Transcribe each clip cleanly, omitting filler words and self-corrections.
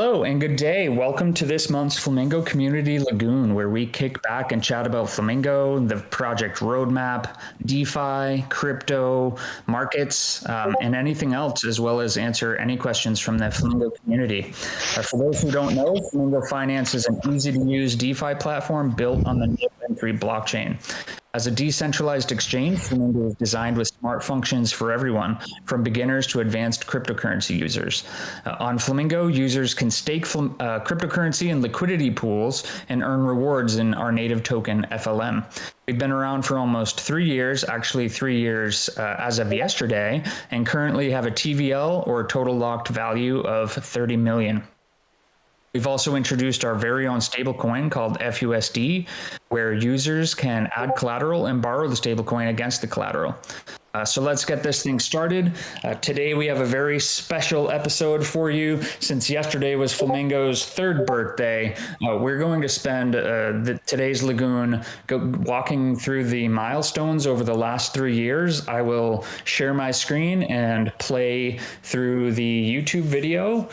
Hello and good day. Welcome to this month's Flamingo Community Lagoon, where we kick back and chat about Flamingo, the project roadmap, DeFi, crypto, markets, and anything else, as well as answer any questions from the Flamingo community. For those who don't know, Flamingo Finance is an easy-to-use DeFi platform built on the NIP blockchain. As a decentralized exchange, Flamingo is designed with smart functions for everyone, from beginners to advanced cryptocurrency users. On Flamingo, users can stake cryptocurrency in liquidity pools and earn rewards in our native token, FLM. We've been around for almost 3 years, actually 3 years as of yesterday, and currently have a TVL, or total locked value, of 30 million. We've also introduced our very own stablecoin called FUSD, where users can add collateral and borrow the stablecoin against the collateral. So let's get this thing started. Today we have a very special episode for you. Since yesterday was Flamingo's 3rd birthday, we're going to spend today's Lagoon walking through the milestones over the last 3 years. I will share my screen and play through the YouTube video.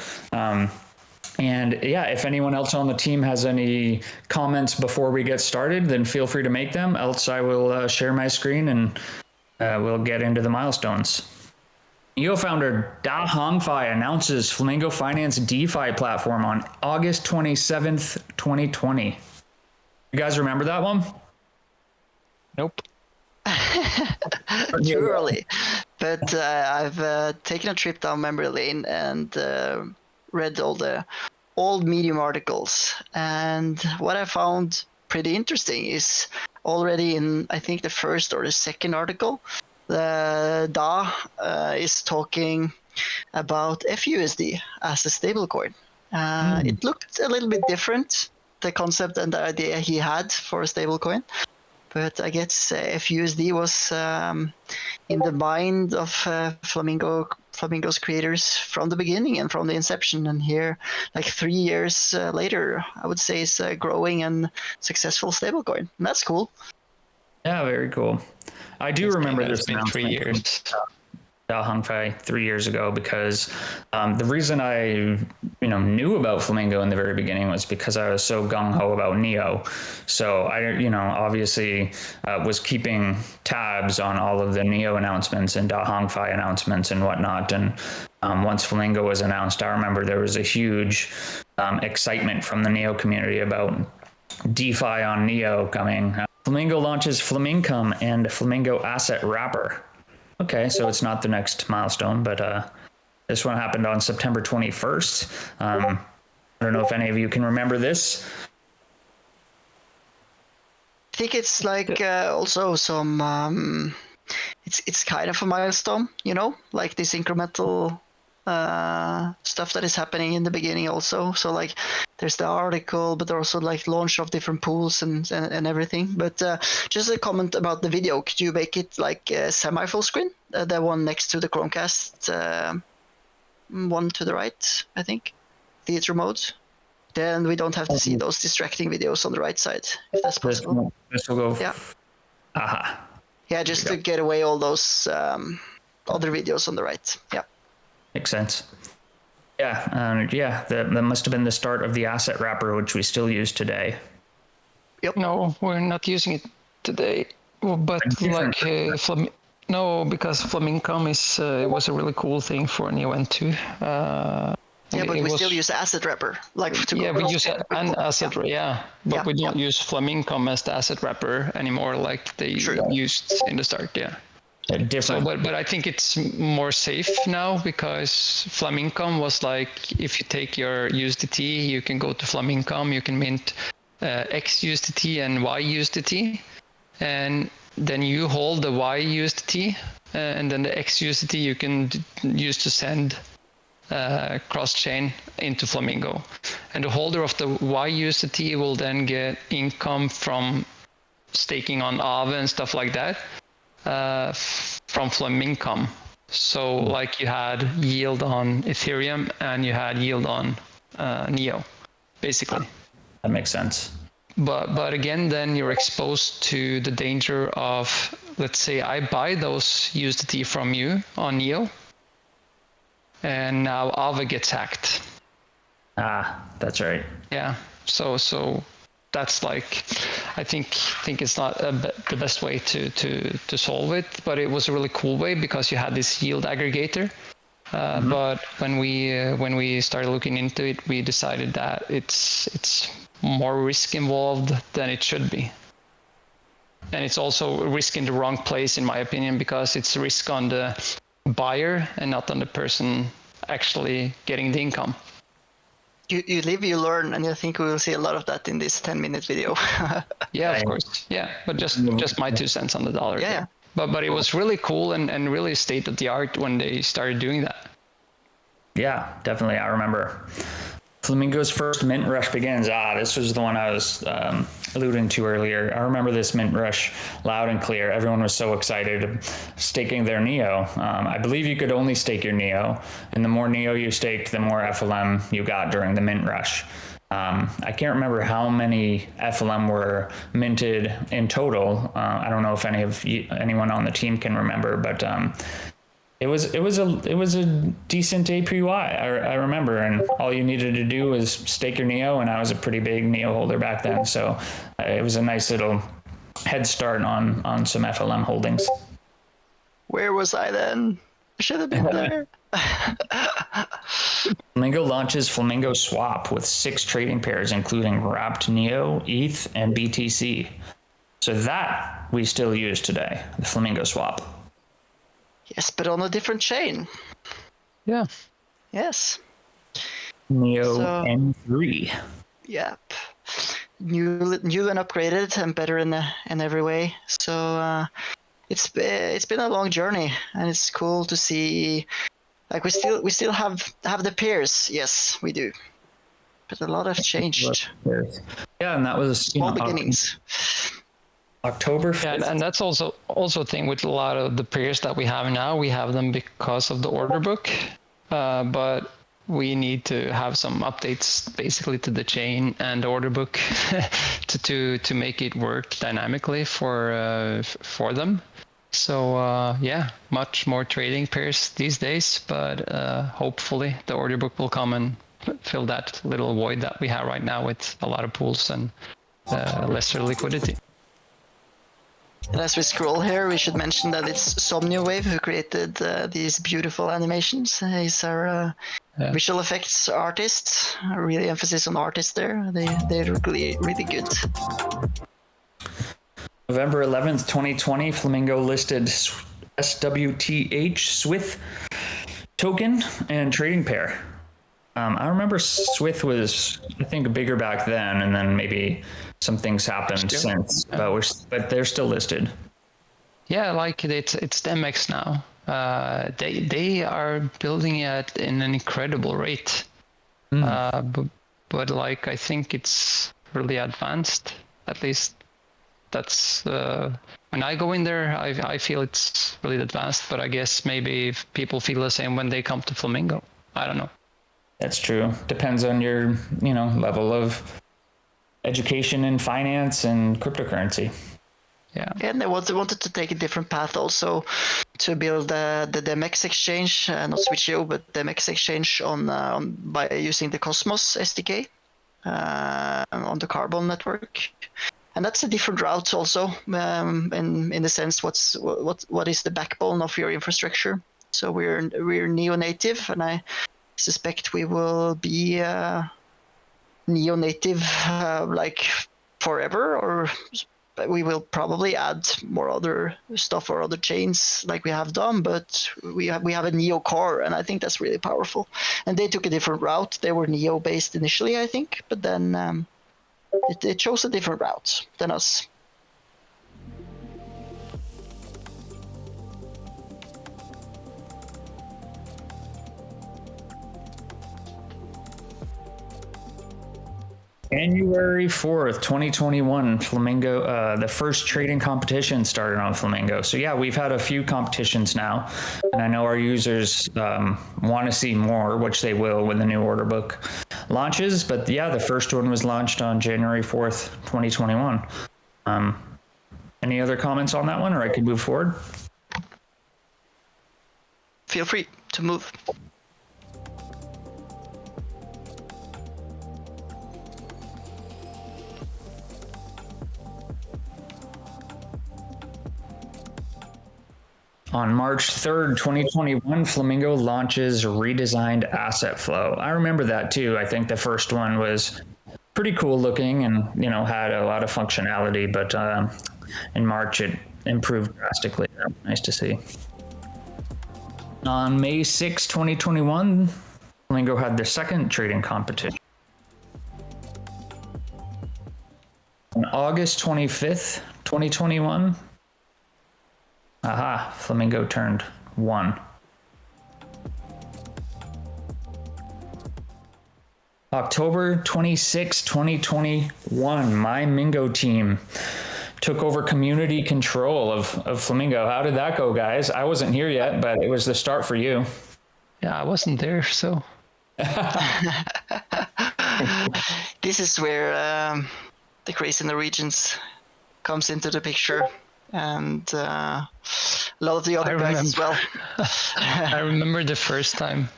And yeah, if anyone else on the team has any comments before we get started, then feel free to make them. Else I will share my screen and we'll get into the milestones. NEO founder Da Hongfei announces Flamingo Finance DeFi platform on August 27th, 2020. You guys remember that one? Nope. Too early. But I've taken a trip down memory lane and read all the old Medium articles, and what I found pretty interesting is already in, I think, the first or the second article, the Da is talking about FUSD as a stablecoin. It looked a little bit different, the concept and the idea he had for a stablecoin, but I guess FUSD was in the mind of Flamingo's creators from the beginning and from the inception, and here, like 3 years later, I would say it's a growing and successful stablecoin. And that's cool. Yeah, very cool. I do remember this been 3 years. Da Hongfei 3 years ago, because the reason I knew about Flamingo in the very beginning was because I was so gung-ho about NEO. So I obviously was keeping tabs on all of the NEO announcements and Da Hongfei announcements and whatnot. And once Flamingo was announced, I remember there was a huge excitement from the NEO community about DeFi on NEO coming. Flamingo launches Flamingcom and Flamingo Asset Wrapper. Okay, so it's not the next milestone, but this one happened on September 21st. I don't know if any of you can remember this. I think it's like also some, it's kind of a milestone, like this incremental stuff that is happening in the beginning also. So like there's the article, but also like launch of different pools and everything. But just a comment about the video. Could you make it like semi full screen? The one next to the Chromecast, one to the right, I think, theater mode. Then we don't have to see those distracting videos on the right side, if that's possible. This will go. Yeah. Aha. Yeah, just to get away all those other videos on the right. Yeah. Makes sense. Yeah, that must have been the start of the asset wrapper, which we still use today. Yep. No, we're not using it today. But like no, because Flamingcom was a really cool thing for NEO too. But we still use asset wrapper, like to we use an asset, but we don't use Flamingcom as the asset wrapper anymore, like they used in the start. Different. So, but I think it's more safe now, because Flamingcom was like, if you take your USDT, you can go to Flamingcom, you can mint X USDT and Y USDT, and then you hold the Y USDT, and then the X USDT you can use to send cross-chain into Flamingo. And the holder of the Y USDT will then get income from staking on Aave and stuff like that. From Flamingcom. So like you had yield on Ethereum and you had yield on NEO, basically. That makes sense. But again, then you're exposed to the danger of, let's say I buy those USDT from you on NEO, and now Aave gets hacked. That's right. Yeah. So that's like, I think it's not the best way to solve it, but it was a really cool way because you had this yield aggregator. But when we started looking into it, we decided that it's more risk involved than it should be. And it's also a risk in the wrong place, in my opinion, because it's risk on the buyer and not on the person actually getting the income. You live, you learn, and I think we will see a lot of that in this 10-minute video. Yeah, of course. Yeah, but just my 2 cents on the dollar. Yeah. But it was really cool and really state of the art when they started doing that. Yeah, definitely. I remember Flamingo's first mint rush begins. This was the one I was alluding to earlier. I remember this mint rush loud and clear. Everyone was so excited staking their NEO. I believe you could only stake your NEO, and the more NEO you staked, the more FLM you got during the mint rush. I can't remember how many FLM were minted in total. I don't know if anyone on the team can remember, but it was a decent APY. I remember, and all you needed to do was stake your NEO, and I was a pretty big NEO holder back then, so it was a nice little head start on some FLM holdings. Where was I then? I should have been there. Flamingo launches Flamingo Swap with 6 trading pairs, including wrapped NEO, ETH, and BTC. So that we still use today, the Flamingo Swap. Yes, but on a different chain. Yeah. Yes. NEO N3. Yep. New and upgraded and better in every way. So it's been a long journey, and it's cool to see. Like we still have the pairs. Yes, we do. But a lot have changed. Yeah, and that was small beginnings. October 5th. Yeah, and that's also a thing with a lot of the pairs that we have now. We have them because of the order book, but we need to have some updates basically to the chain and the order book to make it work dynamically for them. So yeah, much more trading pairs these days, but hopefully the order book will come and fill that little void that we have right now with a lot of pools and lesser liquidity. And as we scroll here, we should mention that it's Somniwave who created these beautiful animations. He's our visual effects artist. Really emphasis on artists there. They're really good. November 11th, 2020, Flamingo listed SWTH Swith token and trading pair. I remember Swith was, I think, bigger back then, and then maybe some things happened since, but they're still listed. Yeah, like it's the MX now. They are building it in an incredible rate. But like I think it's really advanced. At least that's when I go in there, I feel it's really advanced. But I guess maybe if people feel the same when they come to Flamingo. I don't know. That's true. Depends on your level of education in finance and cryptocurrency. Yeah. And they wanted to take a different path also, to build the DMX exchange, not Switch.io, but DMX exchange on by using the Cosmos SDK on the Carbon network. And that's a different route also, in the sense what is the backbone of your infrastructure. So we're neo-native, and I suspect we will be neo-native like forever, or we will probably add more other stuff or other chains like we have done, but we have a neo core, and I think that's really powerful. And they took a different route. They were neo based initially, I think, but then it chose a different route than us. January 4th, 2021, Flamingo, the first trading competition started on Flamingo. So yeah, we've had a few competitions now, and I know our users want to see more, which they will when the new order book launches. But yeah, the first one was launched on January 4th, 2021. Any other comments on that one, or I could move forward? Feel free to move. On March 3rd, 2021, Flamingo launches redesigned asset flow. I remember that too. I think the first one was pretty cool looking and, had a lot of functionality, but in March it improved drastically. Nice to see. On May 6, 2021, Flamingo had their second trading competition. On August 25th, 2021, Flamingo turned 1. October 26, 2021, my Mingo team took over community control of Flamingo. How did that go, guys? I wasn't here yet, but it was the start for you. Yeah, I wasn't there, so. This is where the crazy Norwegians comes into the picture, and a lot of the other guys as well. I remember the first time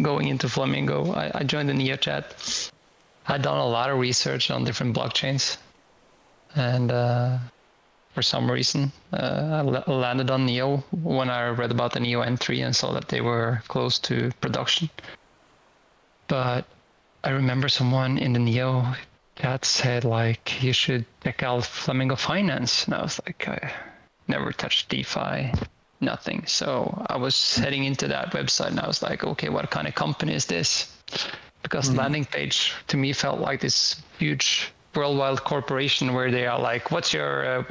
going into Flamingo. I joined the Neo chat. I'd done a lot of research on different blockchains, and for some reason I landed on Neo when I read about the Neo entry and saw that they were close to production. But I remember someone in the Neo chat said, like, you should check out Flamingo Finance, and I was like, I never touched DeFi, nothing. So I was heading into that website and I was like, okay, what kind of company is this? Because the landing page to me felt like this huge worldwide corporation where they are like, what's your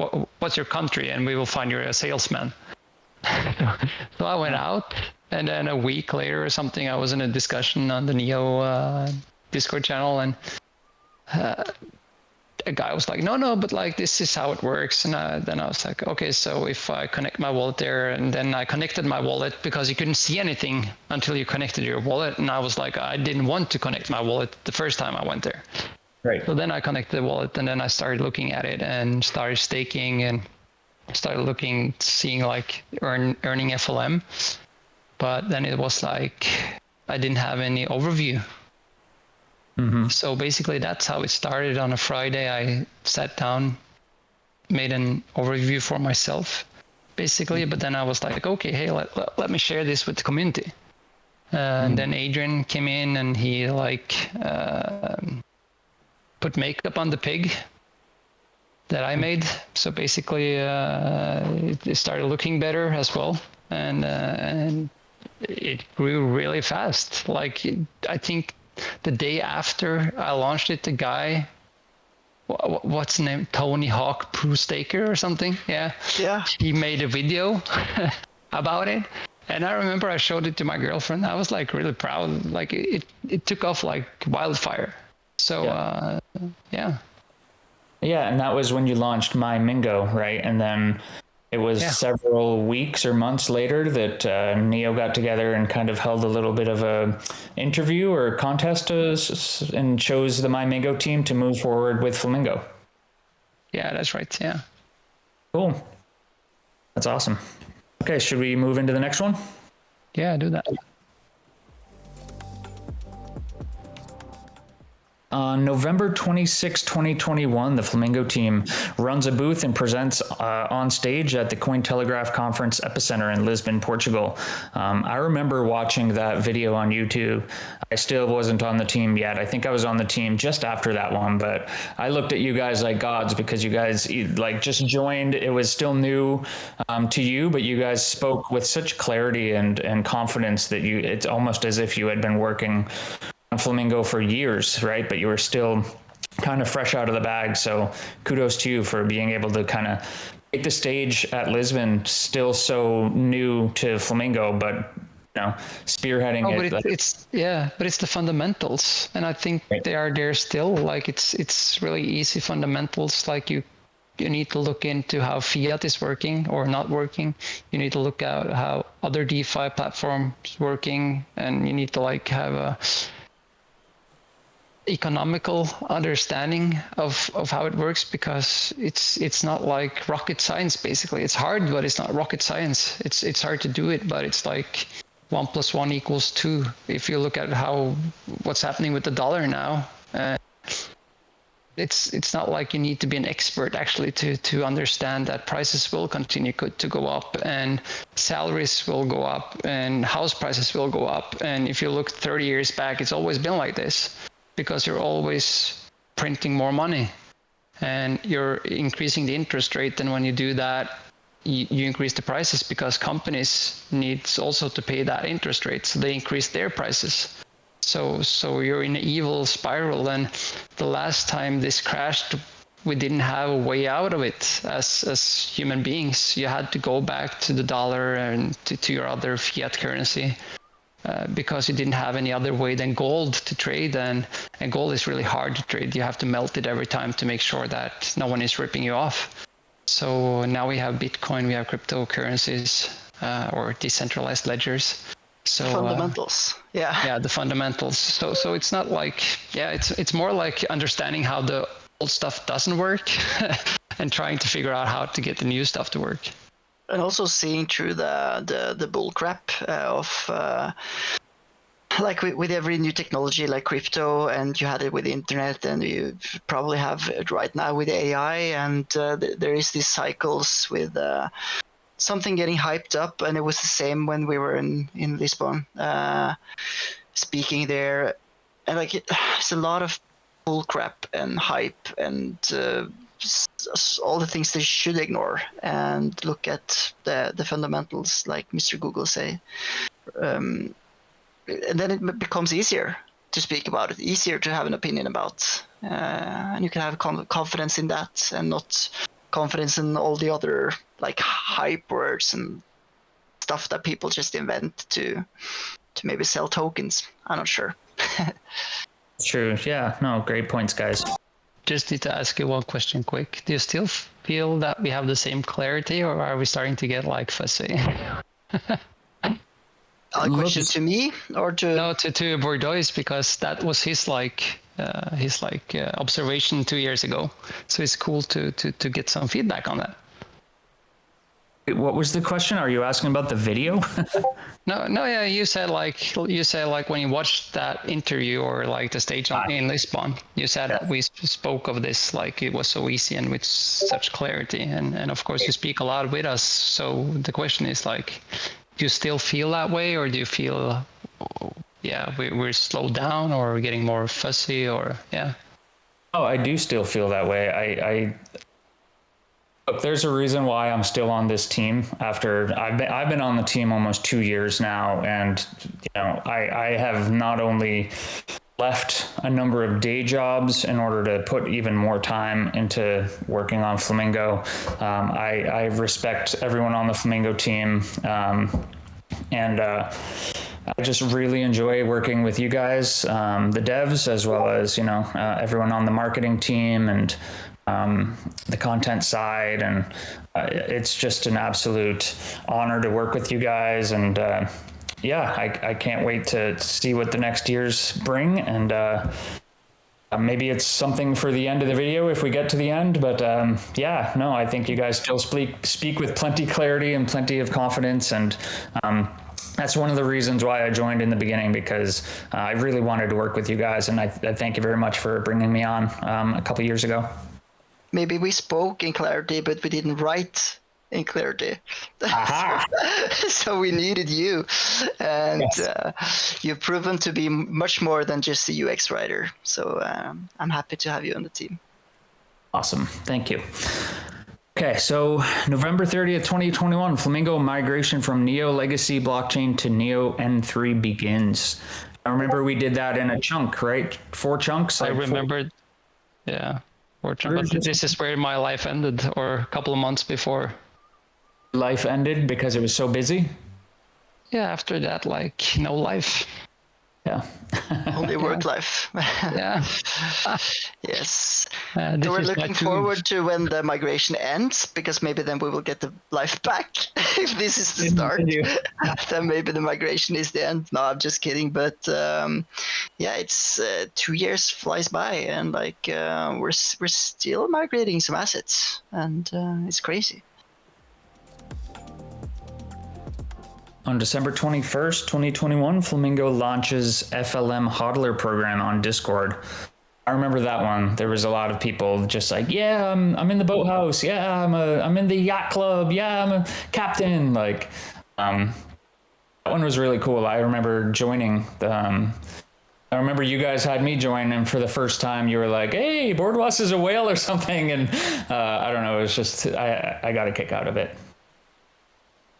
country, and we will find you a salesman. So I went out, and then a week later or something, I was in a discussion on the Neo Discord channel, and a guy was like, no, but like, this is how it works. And then I was like, okay, so if I connect my wallet there, and then I connected my wallet because you couldn't see anything until you connected your wallet. And I was like, I didn't want to connect my wallet the first time I went there. Right. So then I connected the wallet, and then I started looking at it and started staking and started seeing like earning FLM. But then it was like, I didn't have any overview. So basically that's how it started. On a Friday, I sat down, made an overview for myself, basically. But then I was like, okay, hey, let me share this with the community. And then Adrian came in, and he put makeup on the pig that I made. So basically it started looking better as well. And it grew really fast. Like, I think the day after I launched it, the guy, what's his name? Tony Hawk Pro Staker or something. Yeah. He made a video about it. And I remember I showed it to my girlfriend. I was like really proud. Like it took off like wildfire. So yeah. Yeah, and that was when you launched My Mingo, right? And then it was several weeks or months later that Neo got together and kind of held a little bit of a interview or contest and chose the My Mingo team to move forward with Flamingo. Yeah, that's right. Yeah. Cool. That's awesome. Okay, should we move into the next one? Yeah, do that. On November 26, 2021, the Flamingo team runs a booth and presents on stage at the Cointelegraph conference epicenter in Lisbon, Portugal. I remember watching that video on YouTube. I still wasn't on the team yet. I think I was on the team just after that one, but I looked at you guys like gods because you guys like just joined. It was still new to you, but you guys spoke with such clarity and confidence that it's almost as if you had been working on Flamingo for years, right? But you were still kind of fresh out of the bag. So kudos to you for being able to kind of take the stage at Lisbon, still so new to Flamingo, but spearheading it. But it's the fundamentals, and I think they are there still. Like it's really easy fundamentals. Like you need to look into how fiat is working or not working. You need to look at how other DeFi platforms working, and you need to like have a economical understanding of how it works, because it's not like rocket science. Basically, it's hard, but it's not rocket science. It's hard to do it, but it's like 1 + 1 = 2. If you look at what's happening with the dollar now, it's not like you need to be an expert actually to understand that prices will continue to go up, and salaries will go up, and house prices will go up. And if you look 30 years back, it's always been like this, because you're always printing more money and you're increasing the interest rate. And when you do that, you increase the prices, because companies needs also to pay that interest rate, so they increase their prices. So you're in an evil spiral. And the last time this crashed, we didn't have a way out of it as human beings. You had to go back to the dollar and to your other fiat currency, because you didn't have any other way than gold to trade. And gold is really hard to trade. You have to melt it every time to make sure that no one is ripping you off. So now we have Bitcoin, we have cryptocurrencies, or decentralized ledgers. So fundamentals. Yeah, the fundamentals. So it's not like, it's more like understanding how the old stuff doesn't work and trying to figure out how to get the new stuff to work. And also seeing through the bull crap of like with every new technology like crypto, and you had it with the internet, and you probably have it right now with AI, and there is these cycles with something getting hyped up. And it was the same when we were in Lisbon speaking there, and like it's a lot of bull crap and hype and all the things they should ignore and look at the fundamentals, like Mr. Google say. And then it becomes easier to speak about it, easier to have an opinion about, and you can have confidence in that, and not confidence in all the other like hype words and stuff that people just invent to maybe sell tokens. I'm not sure. True. Yeah. No, great points, guys. Just need to ask you one question quick. Do you still feel that we have the same clarity, or are we starting to get like fussy? A question to me or to? No, to Bordeaux, because that was his observation 2 years ago. So it's cool to get some feedback on that. What was the question? Are you asking about the video? No, yeah, you said like when you watched that interview, or like the stage in Lisbon, you said that we spoke of this like it was so easy and with such clarity, and of course you speak a lot with us. So the question is like, do you still feel that way, or do you feel we're slowed down, or we're getting more fussy, or Oh, I do still feel that way. Look, there's a reason why I'm still on this team after I've been on the team almost 2 years now, and I have not only left a number of day jobs in order to put even more time into working on Flamingo. I respect everyone on the Flamingo team, and I just really enjoy working with you guys, the devs, as well as everyone on the marketing team and the content side, and it's just an absolute honor to work with you guys. And I can't wait to see what the next years bring, and maybe it's something for the end of the video if we get to the end. But I think you guys still speak with plenty clarity and plenty of confidence, and that's one of the reasons why I joined in the beginning, because I really wanted to work with you guys, and I thank you very much for bringing me on a couple years ago. Maybe we spoke in clarity, but we didn't write in clarity. So we needed you, and you've proven to be much more than just a UX writer. So I'm happy to have you on the team. Awesome. Thank you. Okay, so November 30th, 2021, Flamingo migration from Neo Legacy blockchain to Neo N3 begins. I remember we did that in a chunk, right? 4 chunks. I remembered. Yeah. But this is where my life ended, or a couple of months before. Life ended because it was so busy? Yeah, after that, like, no life. Yeah. Only work life. Yeah. Yes. So we're looking forward to when the migration ends, because maybe then we will get the life back. If this is the start, then maybe the migration is the end. No, I'm just kidding. But it's 2 years flies by, and like we're still migrating some assets, and it's crazy. On December 21st, 2021, Flamingo launches FLM hodler program on Discord. I I remember that one. There was a lot of people just like, yeah, I'm in the boathouse. Yeah, I'm in the yacht club. Yeah, I'm a captain. Like, that one was really cool. I remember joining. I remember you guys had me join, and for the first time, you were like, "Hey, Boardwalk is a whale" or something, and I don't know. It was just I got a kick out of it.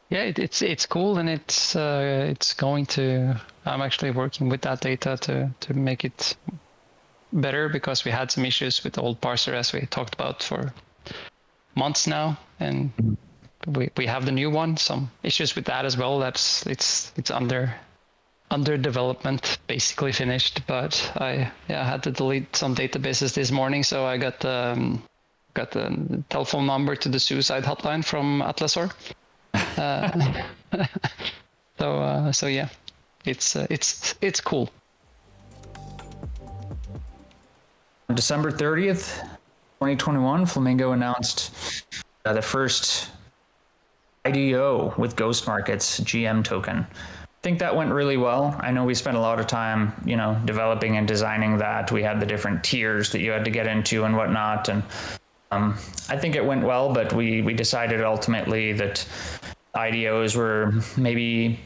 Yeah, it's cool, and it's going to. I'm actually working with that data to make it better, because we had some issues with the old parser, as we talked about for months now, and we have the new one. Some issues with that as well. It's under development, basically finished. But I had to delete some databases this morning, so I got the telephone number to the suicide hotline from Atlasor. So yeah, it's cool. On December 30th, 2021, Flamingo announced the first IDO with Ghost Markets GM token. I think that went really well. I know we spent a lot of time, developing and designing that. We had the different tiers that you had to get into and whatnot. And I think it went well, but we decided ultimately that IDOs were maybe,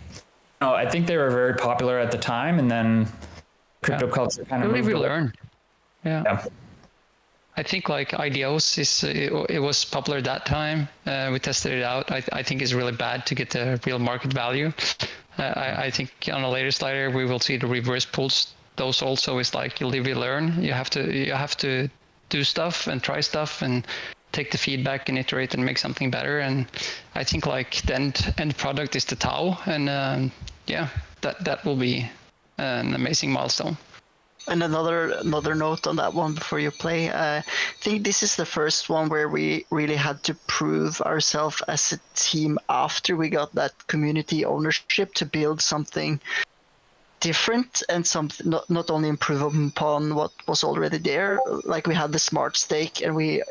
I think they were very popular at the time, and then crypto culture kind of moved we away. learned. Yeah. I think like IDOs it was popular at that time. We tested it out. I think it's really bad to get the real market value. I think on a later slider we will see the reverse pools. Those also is like you live, you learn. You have to do stuff and try stuff and take the feedback and iterate and make something better. And I think like the end product is the Tau, and that will be an amazing milestone. And another note on that one before you play. I think this is the first one where we really had to prove ourselves as a team after we got that community ownership to build something different and something not only improve upon what was already there. Like we had the smart stake, and we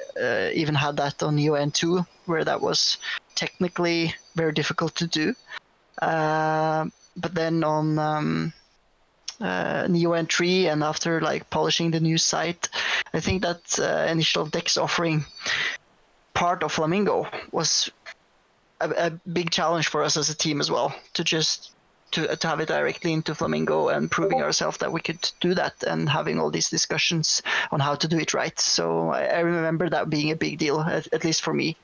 even had that on UN2, where that was technically very difficult to do. But then on Neo entry, and after like polishing the new site, I think that initial DEX offering part of Flamingo was a big challenge for us as a team as well, to have it directly into Flamingo and proving ourselves that we could do that, and having all these discussions on how to do it right. So I remember that being a big deal, at least for me.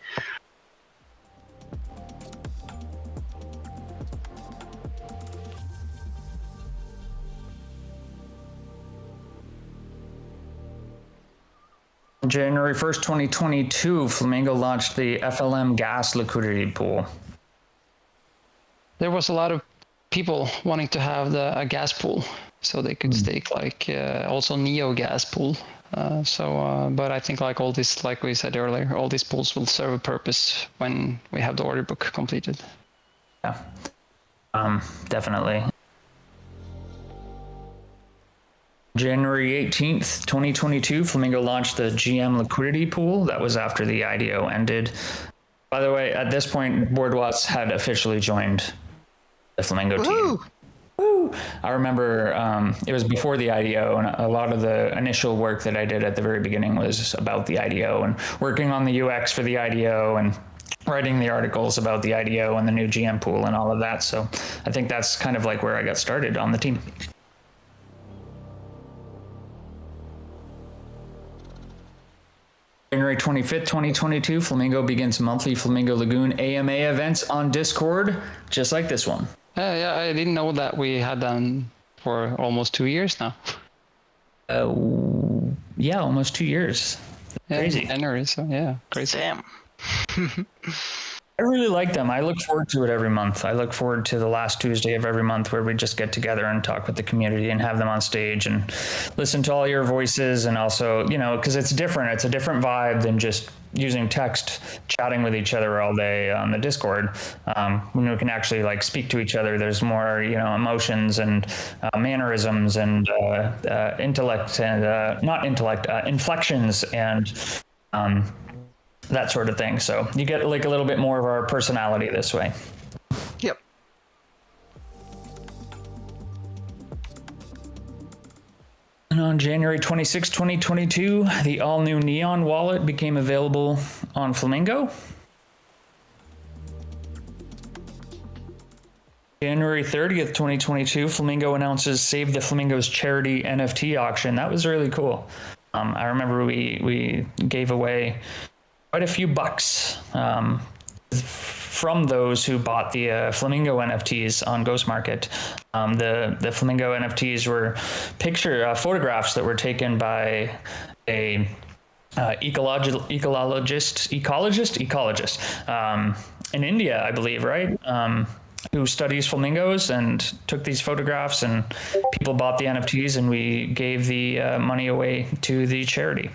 January 1st, 2022, Flamingo launched the FLM gas liquidity pool. There was a lot of people wanting to have a gas pool, so they could stake like also Neo gas pool. But I think like all this, like we said earlier, all these pools will serve a purpose when we have the order book completed. Yeah, definitely. January 18th, 2022, Flamingo launched the GM liquidity pool. That was after the IDO ended. By the way, at this point, Boardwalks had officially joined the Flamingo team. Woo! I remember it was before the IDO, and a lot of the initial work that I did at the very beginning was about the IDO and working on the UX for the IDO and writing the articles about the IDO and the new GM pool and all of that. So I think that's kind of like where I got started on the team. January 25th, 2022, Flamingo begins monthly Flamingo Lagoon AMA events on Discord, just like this one. Yeah, I didn't know that we had done for almost 2 years now. Yeah, almost 2 years. Crazy. January, so yeah, crazy. Damn. I really like them. I look forward to it every month. I look forward to the last Tuesday of every month where we just get together and talk with the community and have them on stage and listen to all your voices. And also, because it's different. It's a different vibe than just using text, chatting with each other all day on the Discord. When we can actually like speak to each other, there's more, emotions and mannerisms and intellect and inflections and that sort of thing. So you get like a little bit more of our personality this way. Yep. And on January 26, 2022, the all-new Neon wallet became available on Flamingo. January 30th, 2022, Flamingo announces Save the Flamingos charity NFT auction. That was really cool. I remember we gave away quite a few bucks from those who bought the Flamingo NFTs on Ghost Market. The Flamingo NFTs were photographs that were taken by a ecologist in India, I believe, right? Who studies flamingos and took these photographs, and people bought the NFTs, and we gave the money away to the charity.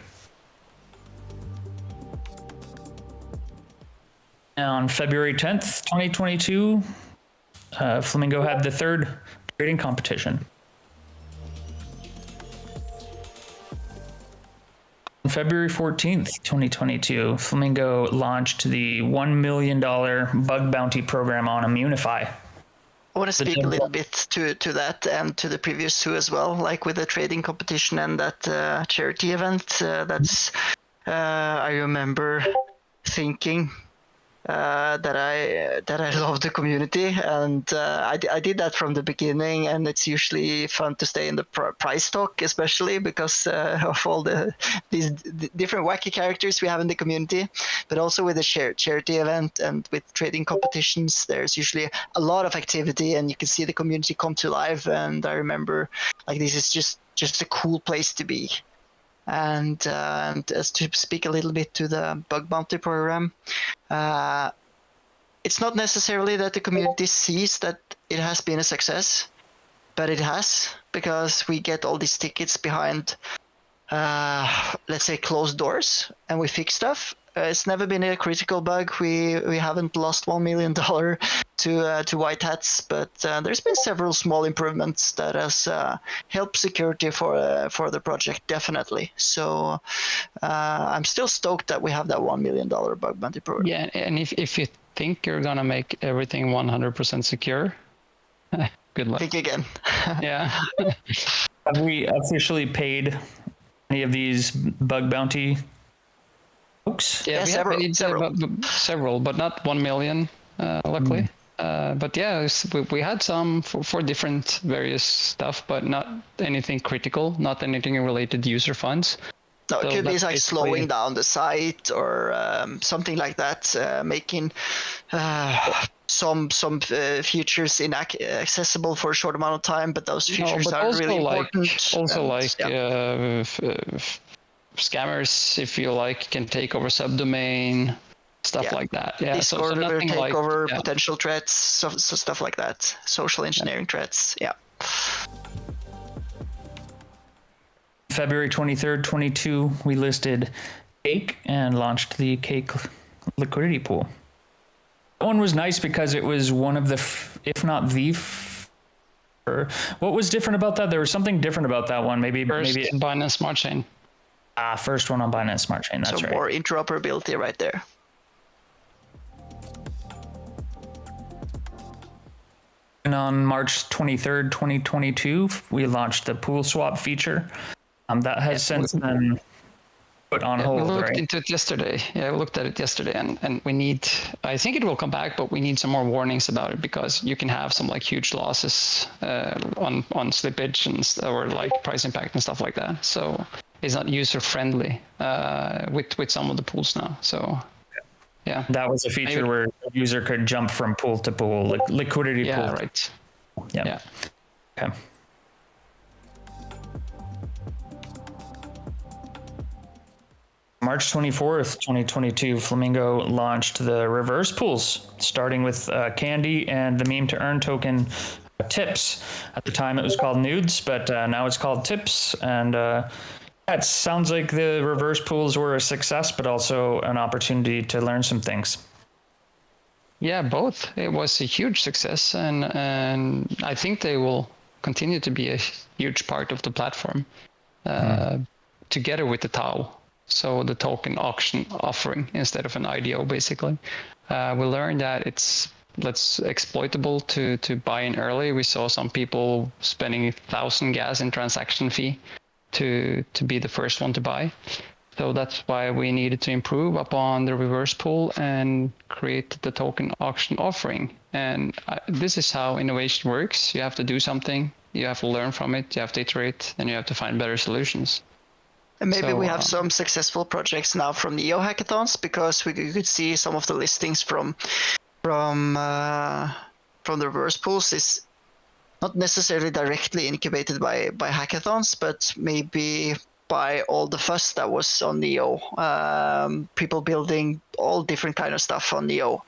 On February 10th, 2022, Flamingo had the third trading competition. On February 14th, 2022, Flamingo launched the $1 million bug bounty program on Immunify. I want to speak a little bit to that and to the previous two as well, like with the trading competition and that charity event. I remember thinking that I love the community, and I did that from the beginning, and it's usually fun to stay in the price talk, especially because of all these different wacky characters we have in the community, but also with the charity event and with trading competitions, there's usually a lot of activity, and you can see the community come to life. And I remember, like, this is just a cool place to be. And as to speak a little bit to the bug bounty program, it's not necessarily that the community sees that it has been a success, but it has, because we get all these tickets behind, let's say, closed doors, and we fix stuff. It's never been a critical bug. We haven't lost $1 million to white hats, but there's been several small improvements that has helped security for the project, definitely. So I'm still stoked that we have that $1 million bug bounty program. Yeah, and if you think you're gonna make everything 100% secure, good luck. Think again. Yeah. Have we officially paid any of these bug bounty folks? Yeah, Yeah, we have several, but not 1 million, luckily. But yeah, we had some for different various stuff, but not anything critical, not anything related to user funds. No, it So could be that's like basically- slowing down the site or something like that, making some features inaccessible for a short amount of time, but those features but are also really like important. Scammers, if you like, can take over subdomain, stuff Yeah. like that. Yeah, Discord nothing take like over yeah. potential threats, so stuff like that. Social engineering threats. Yeah. February 23rd, 22, we listed Cake and launched the Cake liquidity pool. That one was nice because it was one of the, if not the, what was different about that? There was something different about that one. Maybe Binance Smart Chain. First one on Binance Smart Chain. That's So right. more interoperability right there. And on March 23rd, 2022, we launched the pool swap feature. That has since been put on hold, We looked right? into it yesterday. Yeah, we looked at it yesterday, and we need. I think it will come back, but we need some more warnings about it, because you can have some like huge losses on slippage or like price impact and stuff like that. So it's not user friendly with some of the pools now. So yeah, That was a feature where the user could jump from pool to pool, like liquidity yeah, pool. right. Yep. Yeah. Okay. March 24th, 2022, Flamingo launched the reverse pools, starting with Candy and the meme to earn token Tips. At the time, it was called Nudes, but now it's called Tips. And it sounds like the reverse pools were a success, but also an opportunity to learn some things. Yeah, both. It was a huge success, and I think they will continue to be a huge part of the platform, together with the TAO. So the token auction offering instead of an IDO, basically. We learned that it's exploitable to buy in early. We saw some people spending 1,000 gas in transaction fee to be the first one to buy. So that's why we needed to improve upon the reverse pool and create the token auction offering. And this is how innovation works. You have to do something, you have to learn from it, you have to iterate, and you have to find better solutions. And maybe we have some successful projects now from Neo hackathons, because we could see some of the listings from the reverse pools is not necessarily directly incubated by hackathons, but maybe by all the fuss that was on Neo, people building all different kind of stuff on Neo,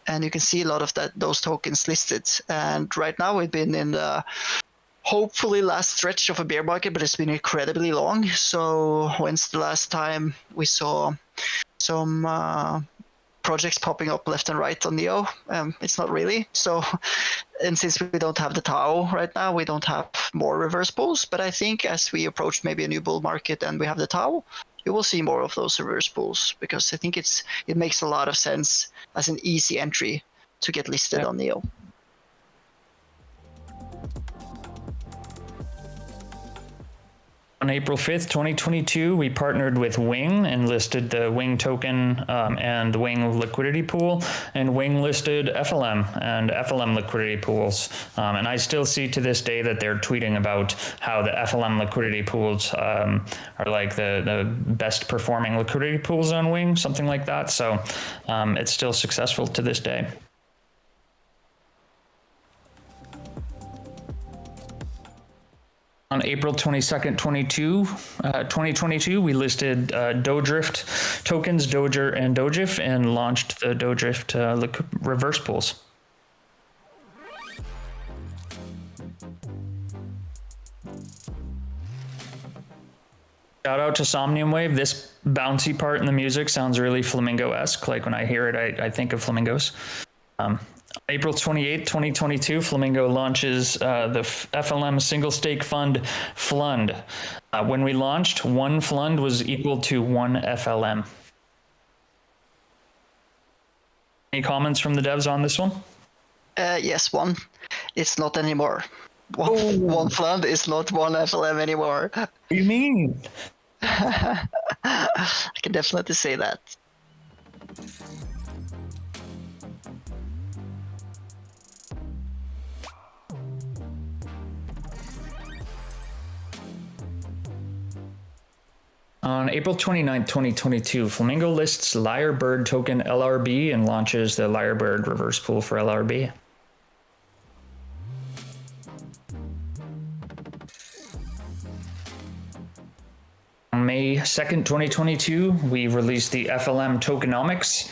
and you can see a lot of those tokens listed. And right now we've been in the hopefully last stretch of a bear market, but it's been incredibly long. So when's the last time we saw some projects popping up left and right on Neo? It's not really. So, and since we don't have the Tau right now, we don't have more reverse pools. But I think as we approach maybe a new bull market and we have the Tau, you will see more of those reverse pools, because I think it makes a lot of sense as an easy entry to get listed on Neo. On April 5th, 2022, we partnered with Wing and listed the Wing token and the Wing liquidity pool, and Wing listed FLM and FLM liquidity pools. And I still see to this day that they're tweeting about how the FLM liquidity pools are like the best performing liquidity pools on Wing, something like that. So it's still successful to this day. On April 22nd, 2022, we listed Dodrift tokens, Doger and Dojif, and launched the Dodrift reverse pools. Shout out to Somnium Wave. This bouncy part in the music sounds really Flamingo-esque. Like when I hear it, I think of flamingos. April 28, 2022, Flamingo launches the FLM single stake fund, FLUND. When we launched, one FLUND was equal to one FLM. Any comments from the devs on this one? Yes, one. It's not anymore. One FLUND is not one FLM anymore. What do you mean? I can definitely say that. On April 29, 2022, Flamingo lists Lyrebird token LRB and launches the Lyrebird reverse pool for LRB. On May 2nd, 2022, we released the FLM tokenomics.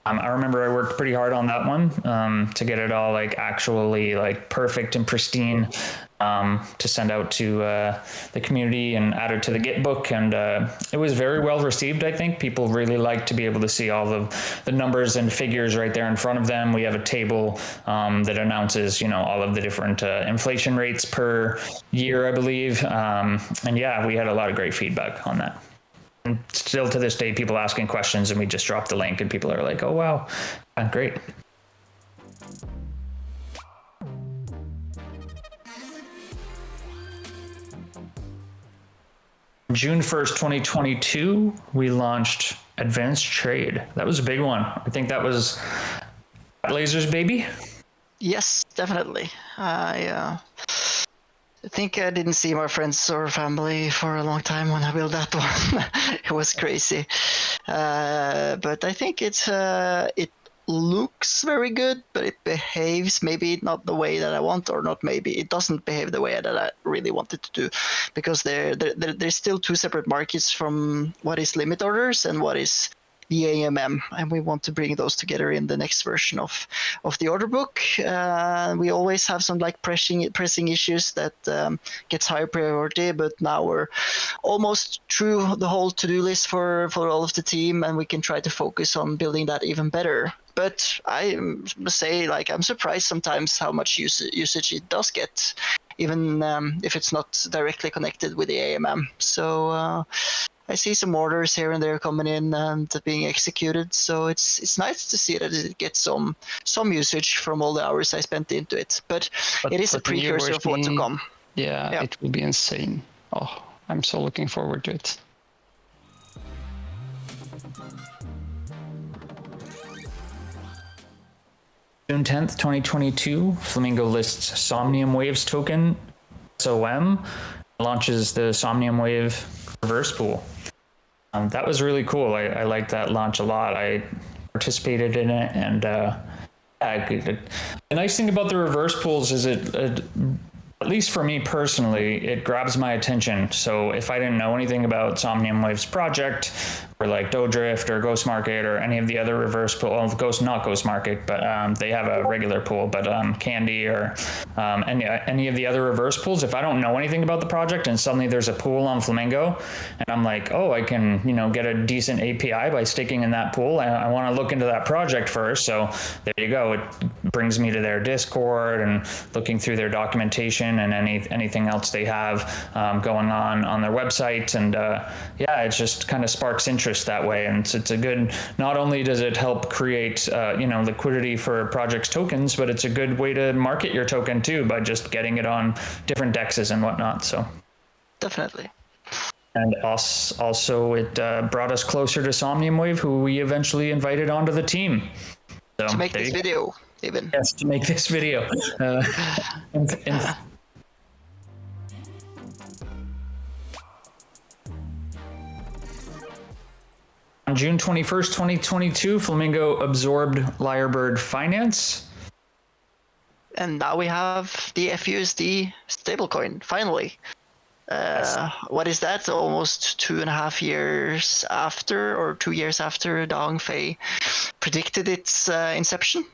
I remember I worked pretty hard on that one to get it all like actually like perfect and pristine to send out to the community and add it to the Git book. And it was very well received, I think. People really like to be able to see all of the numbers and figures right there in front of them. We have a table that announces, all of the different inflation rates per year, I believe. And yeah, we had a lot of great feedback on that. And still to this day, people asking questions, and we just drop the link and people are like, oh, wow, great. June 1st, 2022, we launched Advanced Trade. That was a big one. I think that was Lasers, baby. Yes, definitely. I think I didn't see my friends or family for a long time when I built that one. It was crazy. But I think it looks very good, but it behaves maybe not the way that I want, or not maybe it doesn't behave the way that I really want it to do, because there's still two separate markets from what is limit orders and what is the AMM, and we want to bring those together in the next version of the order book. We always have some like pressing issues that gets higher priority, but now we're almost through the whole to-do list for all of the team, and we can try to focus on building that even better. But I must say, like, I'm surprised sometimes how much usage it does get, even if it's not directly connected with the AMM. So I see some orders here and there coming in and being executed. So it's nice to see that it gets some usage from all the hours I spent into it. But it is a precursor of what to come. Yeah, it will be insane. Oh, I'm so looking forward to it. June 10th, 2022, Flamingo lists Somnium Waves token, SOM, launches the Somnium Wave reverse pool. That was really cool. I liked that launch a lot. I participated in it, and the nice thing about the reverse pools is it at least for me personally, it grabs my attention. So if I didn't know anything about Somnium Waves project, or like Dodrift or Ghost Market or any of the other reverse pool, well, not Ghost Market, but they have a regular pool, but Candy or any of the other reverse pools, if I don't know anything about the project and suddenly there's a pool on Flamingo and I'm like, oh, I can, get a decent API by staking in that pool. I want to look into that project first. So there you go. It brings me to their Discord and looking through their documentation and anything else they have going on their website. And it just kind of sparks interest that way. And it's a good, not only does it help create, liquidity for projects' tokens, but it's a good way to market your token too, by just getting it on different dexes and whatnot. So definitely. And also it brought us closer to Somnium Wave, who we eventually invited onto the team. So to make this video, even. Yes, to make this video. On June 21st, 2022, Flamingo absorbed Lyrebird Finance. And now we have the FUSD stablecoin, finally. What is that? Almost 2.5 years after, or 2 years after Dongfei predicted its inception?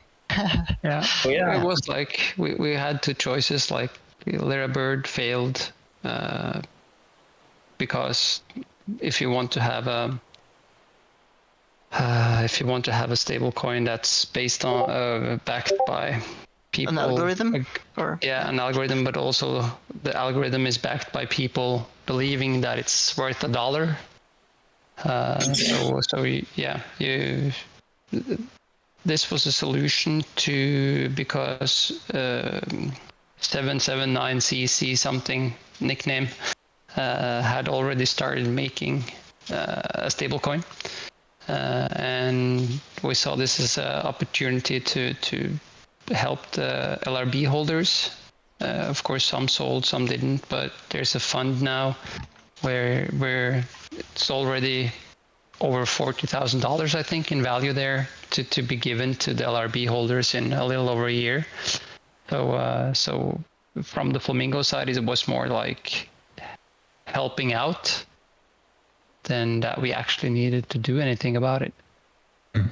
Yeah. Oh, yeah. It was like we had two choices, like Lyrebird failed because if you want to have a stable coin that's based on backed by people, an algorithm, an algorithm, but also the algorithm is backed by people believing that it's worth $1. This was a solution because 779cc something nickname had already started making a stable coin. And we saw this as an opportunity to help the LRB holders. Of course, some sold, some didn't, but there's a fund now where it's already over $40,000, I think, in value there to be given to the LRB holders in a little over a year. So from the Flamingo side, it was more like helping out than that we actually needed to do anything about it. Good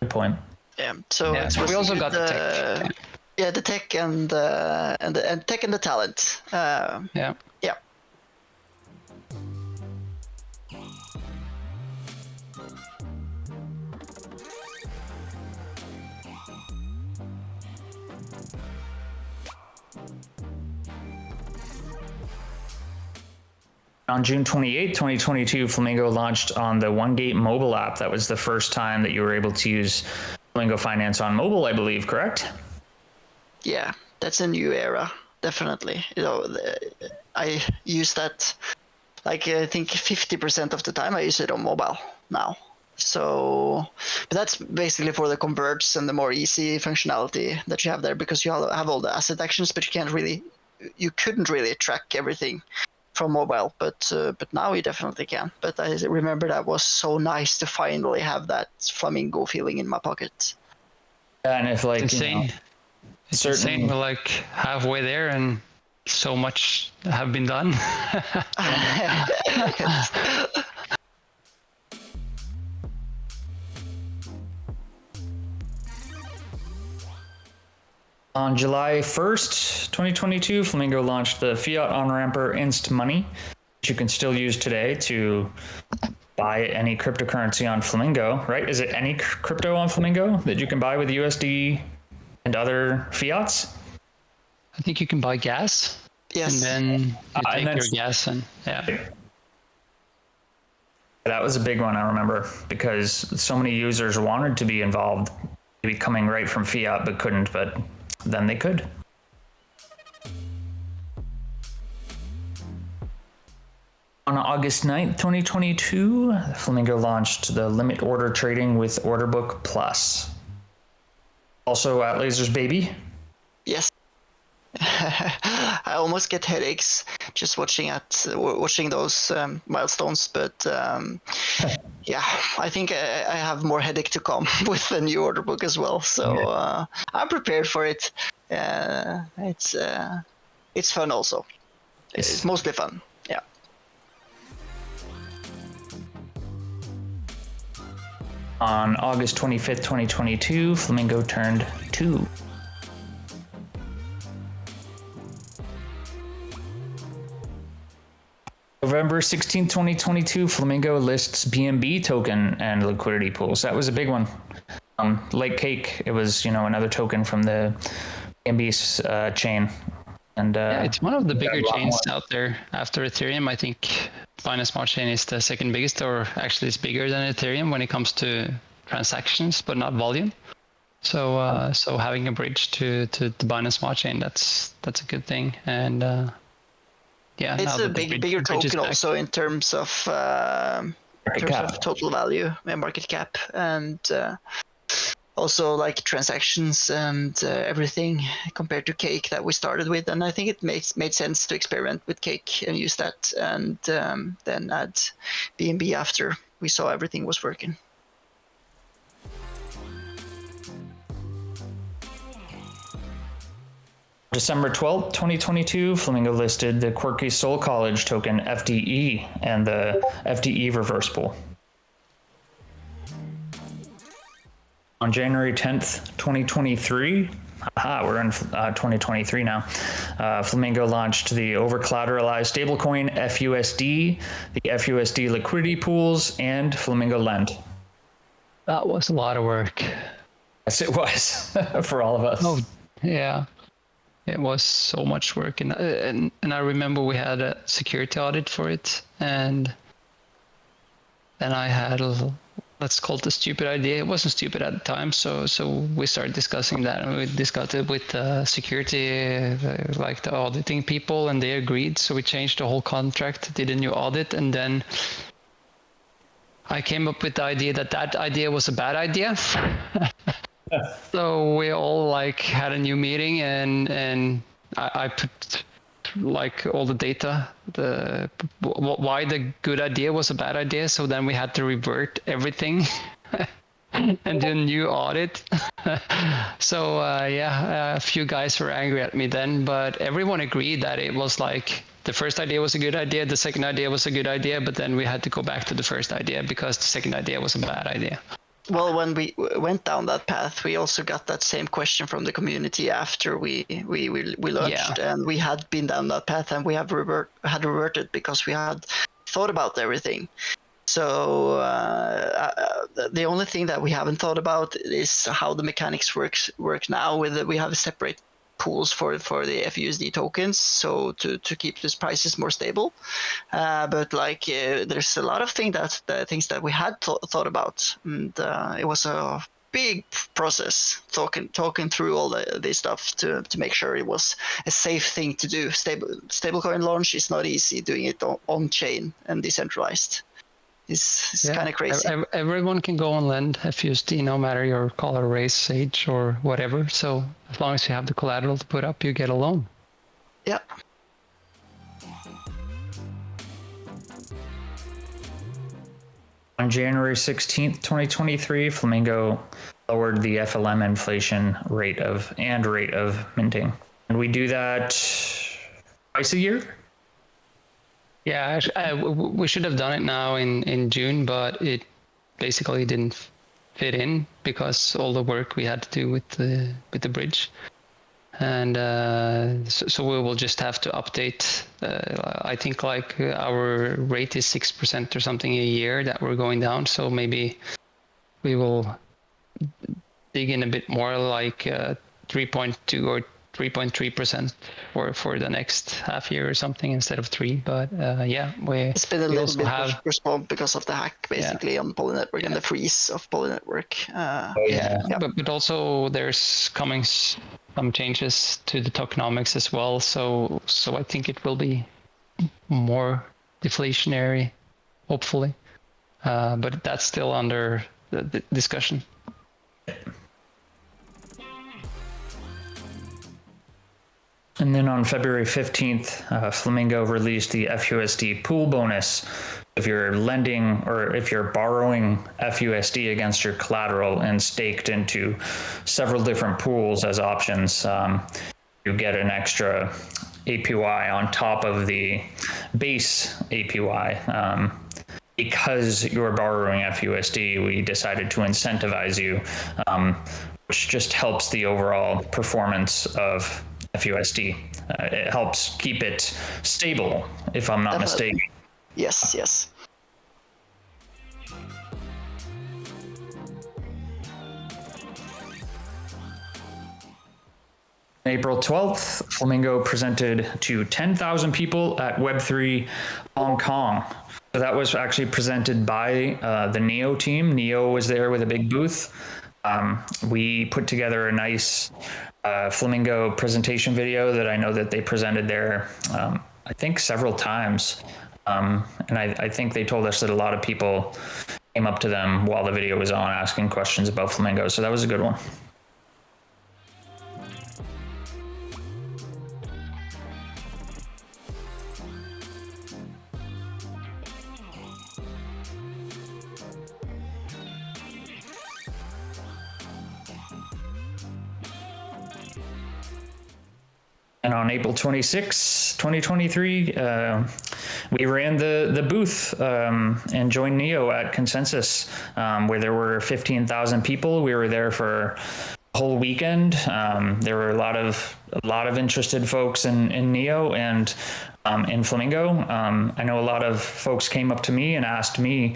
point. Yeah. So we also got the tech. Yeah, the tech and tech and the talent. Yeah. On June 28, 2022, Flamingo launched on the OneGate mobile app. That was the first time that you were able to use Flamingo Finance on mobile, I believe, correct? Yeah, that's a new era, definitely. I use that, like, I think 50% of the time I use it on mobile now. So, but that's basically for the converts and the more easy functionality that you have there, because you have all the asset actions, but you couldn't really track everything from mobile, but now you definitely can. But I remember that was so nice to finally have that Flamingo feeling in my pocket. Yeah, and if like insane. It's insane. We're like halfway there, and so much have been done. On July 1st, 2022, Flamingo launched the fiat on-ramper Inst Money, which you can still use today to buy any cryptocurrency on Flamingo, right? Is it any crypto on Flamingo that you can buy with USD and other fiats? I think you can buy gas. Yes. And then you take your gas and That was a big one, I remember, because so many users wanted to be involved, maybe coming right from fiat, but couldn't, but then they could. On August 9th, 2022, Flamingo launched the limit order trading with Order Book Plus. Also at Lasers Baby. Yes. I almost get headaches just watching those milestones, but yeah, I think I have more headache to come with the new order book as well. So I'm prepared for it. It's fun also. It's mostly fun. Yeah. On August 25th, 2022, Flamingo turned 2. November 16th, 2022, Flamingo lists BNB token and liquidity pools. That was a big one. Like Cake, it was, another token from the BNB's chain. And yeah, it's one of the bigger chains out there after Ethereum. I think Binance Smart Chain is the second biggest, or actually it's bigger than Ethereum when it comes to transactions, but not volume. So so having a bridge to the Binance Smart Chain, that's a good thing. And yeah, it's a bigger token also in terms of total value and market cap, and also like transactions and everything compared to Cake that we started with. And I think it made sense to experiment with Cake and use that, and then add BNB after we saw everything was working. December 12th, 2022, Flamingo listed the Quirky Soul College token FDE and the FDE reverse pool. On January 10th, 2023, we're in 2023 now, Flamingo launched the over-collateralized stablecoin FUSD, the FUSD liquidity pools, and Flamingo Lend. That was a lot of work. Yes, it was for all of us. Oh, yeah. It was so much work, and I remember we had a security audit for it, and then I had let's call it a stupid idea. It wasn't stupid at the time, so we started discussing that, and we discussed it with security, like the auditing people, and they agreed. So we changed the whole contract, did a new audit, and then I came up with the idea that idea was a bad idea. So we all had a new meeting, and I put all the data, why the good idea was a bad idea. So then we had to revert everything and do a new audit. So a few guys were angry at me then, but everyone agreed that it was the first idea was a good idea, the second idea was a good idea, but then we had to go back to the first idea because the second idea was a bad idea. Well, when we went down that path, we also got that same question from the community after we launched, and we had been down that path, and we had reverted because we had thought about everything. So the only thing that we haven't thought about is how the mechanics work now. We have separate pools for the FUSD tokens, so to keep these prices more stable. But there's a lot of things that we had thought about, and it was a big process talking through all this stuff to make sure it was a safe thing to do. Stablecoin launch is not easy. Doing it on chain and decentralized. It's kind of crazy. Everyone can go and lend FUSD, no matter your color, race, age, or whatever. So as long as you have the collateral to put up, you get a loan. Yeah. On January 16th, 2023, Flamingo lowered the FLM inflation rate of minting. And we do that twice a year? Yeah, we should have done it now in June, but it basically didn't fit in because all the work we had to do with the bridge, and so we will just have to update. I think our rate is 6% or something a year that we're going down, so maybe we will dig in a bit more, 3.2 or 3.3% for the next half year or something instead of 3. But it's been a little bit of response because of the hack basically on Poly Network and the freeze of Poly Network. But also there's coming some changes to the tokenomics as well. So I think it will be more deflationary, hopefully. But that's still under the discussion. And then on February 15th, Flamingo released the FUSD pool bonus. If you're lending or if you're borrowing FUSD against your collateral and staked into several different pools as options, you get an extra APY on top of the base APY. Because you're borrowing FUSD, we decided to incentivize you, which just helps the overall performance of FUSD. It helps keep it stable, if I'm not mistaken. Yes. April 12th, Flamingo presented to 10,000 people at Web3 Hong Kong. So that was actually presented by the NEO team. NEO was there with a big booth. We put together a nice Flamingo presentation video that I know that they presented there, I think several times. And I think they told us that a lot of people came up to them while the video was on asking questions about Flamingo. So that was a good one. And on April 26, 2023, we ran the booth and joined NEO at Consensus, where there were 15,000 people. We were there for a whole weekend. There were a lot of interested folks in NEO and in Flamingo. I know a lot of folks came up to me and asked me,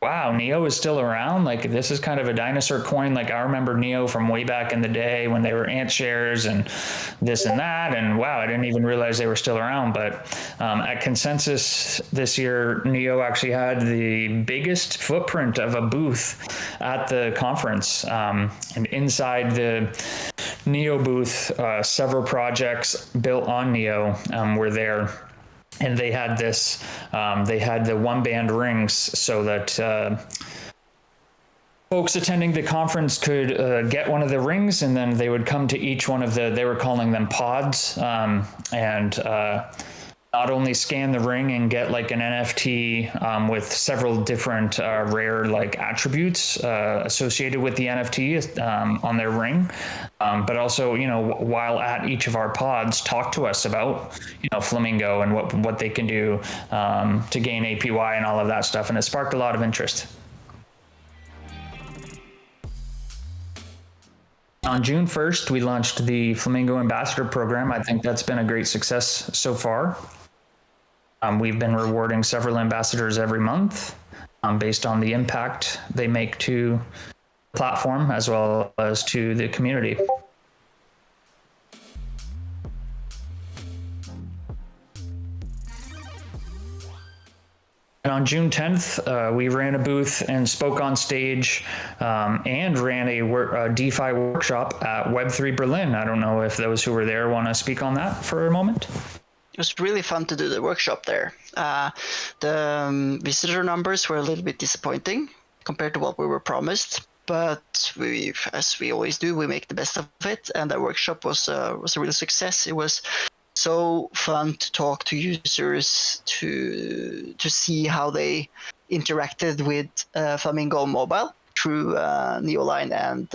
wow, NEO is still around. Like, this is kind of a dinosaur coin. Like, I remember NEO from way back in the day when they were ant shares and this and that. And wow, I didn't even realize they were still around. But at Consensus this year, NEO actually had the biggest footprint of a booth at the conference. And inside the NEO booth, several projects built on NEO were there. And they had this, they had the one band rings so that folks attending the conference could get one of the rings, and then they would come to each one of they were calling them pods, and not only scan the ring and get like an NFT with several different rare like attributes associated with the NFT on their ring, but also, you know, while at each of our pods, talk to us about, you know, Flamingo and what they can do to gain APY and all of that stuff, and it sparked a lot of interest. On June 1st, we launched the Flamingo Ambassador Program. I think that's been a great success so far. We've been rewarding several ambassadors every month based on the impact they make to the platform as well as to the community. And on June 10th, we ran a booth and spoke on stage and ran a DeFi workshop at Web3 Berlin. I don't know if those who were there want to speak on that for a moment. It was really fun to do the workshop there. The visitor numbers were a little bit disappointing compared to what we were promised, but we, as we always do, we make the best of it. And the workshop was a real success. It was so fun to talk to users, to see how they interacted with Flamingo Mobile through Neoline and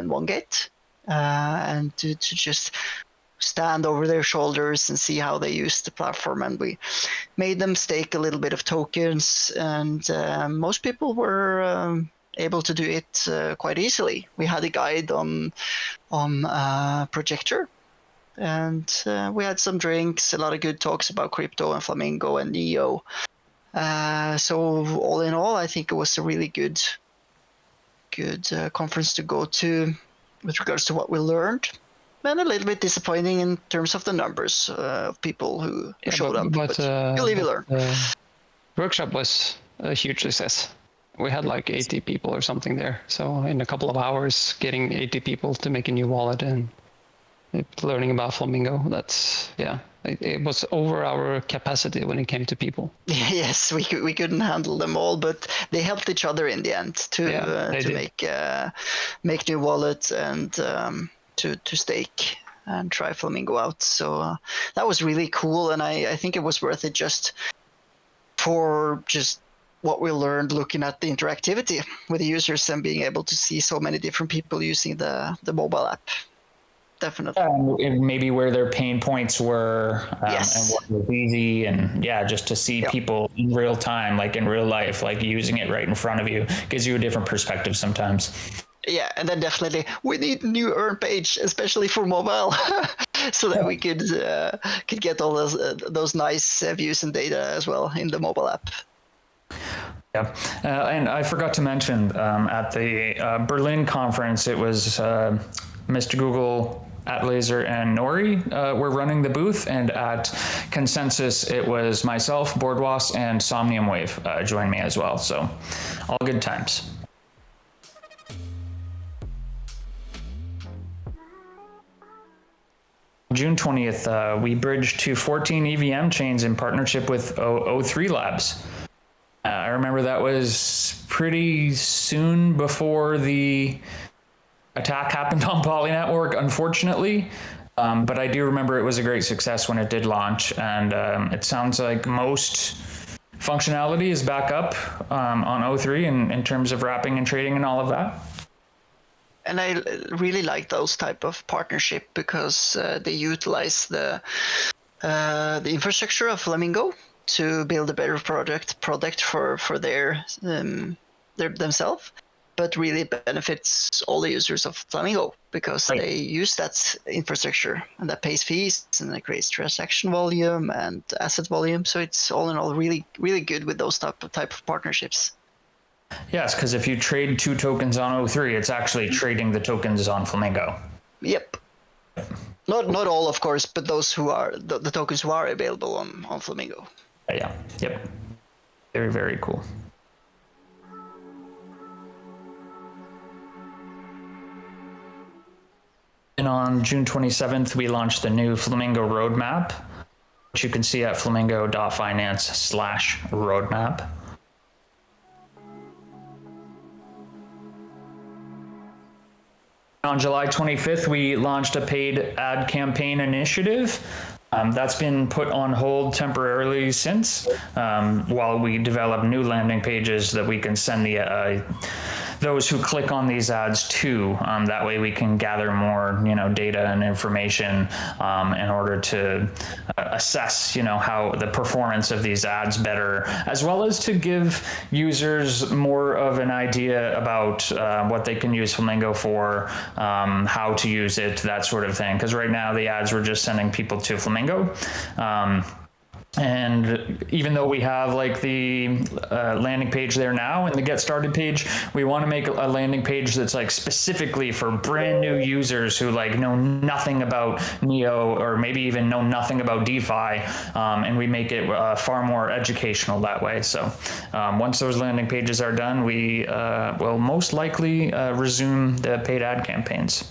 OneGate, and to just stand over their shoulders and see how they use the platform. And we made them stake a little bit of tokens, and most people were able to do it quite easily. We had a guide on Projector, and we had some drinks, a lot of good talks about crypto and Flamingo and NEO. So all in all, I think it was a really good conference to go to with regards to what we learned. And a little bit disappointing in terms of the numbers of people who showed up. But you live, you learn. Workshop was a huge success. We had like 80 people or something there. So in a couple of hours, getting 80 people to make a new wallet and learning about Flamingo, that's, yeah, It was over our capacity when it came to people. Yes, we couldn't handle them all, but they helped each other in the end to make new wallets and to stake and try Flamingo out. So that was really cool, and I think it was worth it just for just what we learned looking at the interactivity with the users and being able to see so many different people using the mobile app. Definitely. And maybe where their pain points were, Yes. and what was easy, and just to see people in real time, like in real life, like using it right in front of you, gives you a different perspective sometimes. Yeah, and then definitely we need a new earn page, especially for mobile, so that we could get all those nice views and data as well in the mobile app. Yeah, and I forgot to mention at the Berlin conference, it was Mr. Google, Atlaser, and Nori were running the booth, and at Consensus, it was myself, Boardwas, and Somnium Wave joined me as well. So, all good times. June 20th, we bridged to 14 EVM chains in partnership with O3 Labs. I remember that was pretty soon before the attack happened on Poly Network, unfortunately. But I do remember it was a great success when it did launch. And it sounds like most functionality is back up on O3 in terms of wrapping and trading and all of that. And I really like those type of partnership because they utilize the infrastructure of Flamingo to build a better product for their themselves, but really benefits all the users of Flamingo because they use that infrastructure and that pays fees and that creates transaction volume and asset volume. So it's all in all really, really good with those type of partnerships. Yes, because if you trade 2 tokens on O3, it's actually trading the tokens on Flamingo. Yep. Not all, of course, but those who are the tokens who are available on Flamingo. Yeah. Yep. Very, very cool. And on June 27th, we launched the new Flamingo roadmap, which you can see at flamingo.finance/roadmap. On July 25th, we launched a paid ad campaign initiative. That's been put on hold temporarily since, while we develop new landing pages that we can send those who click on these ads to. That way we can gather more, data and information in order to assess, how the performance of these ads better, as well as to give users more of an idea about what they can use Flamingo for, how to use it, that sort of thing. Because right now the ads were just sending people to Flamingo. And even though we have like the landing page there now and the get started page, we want to make a landing page that's like specifically for brand new users who like know nothing about Neo or maybe even know nothing about DeFi, and we make it far more educational that way. So once those landing pages are done, we will most likely resume the paid ad campaigns.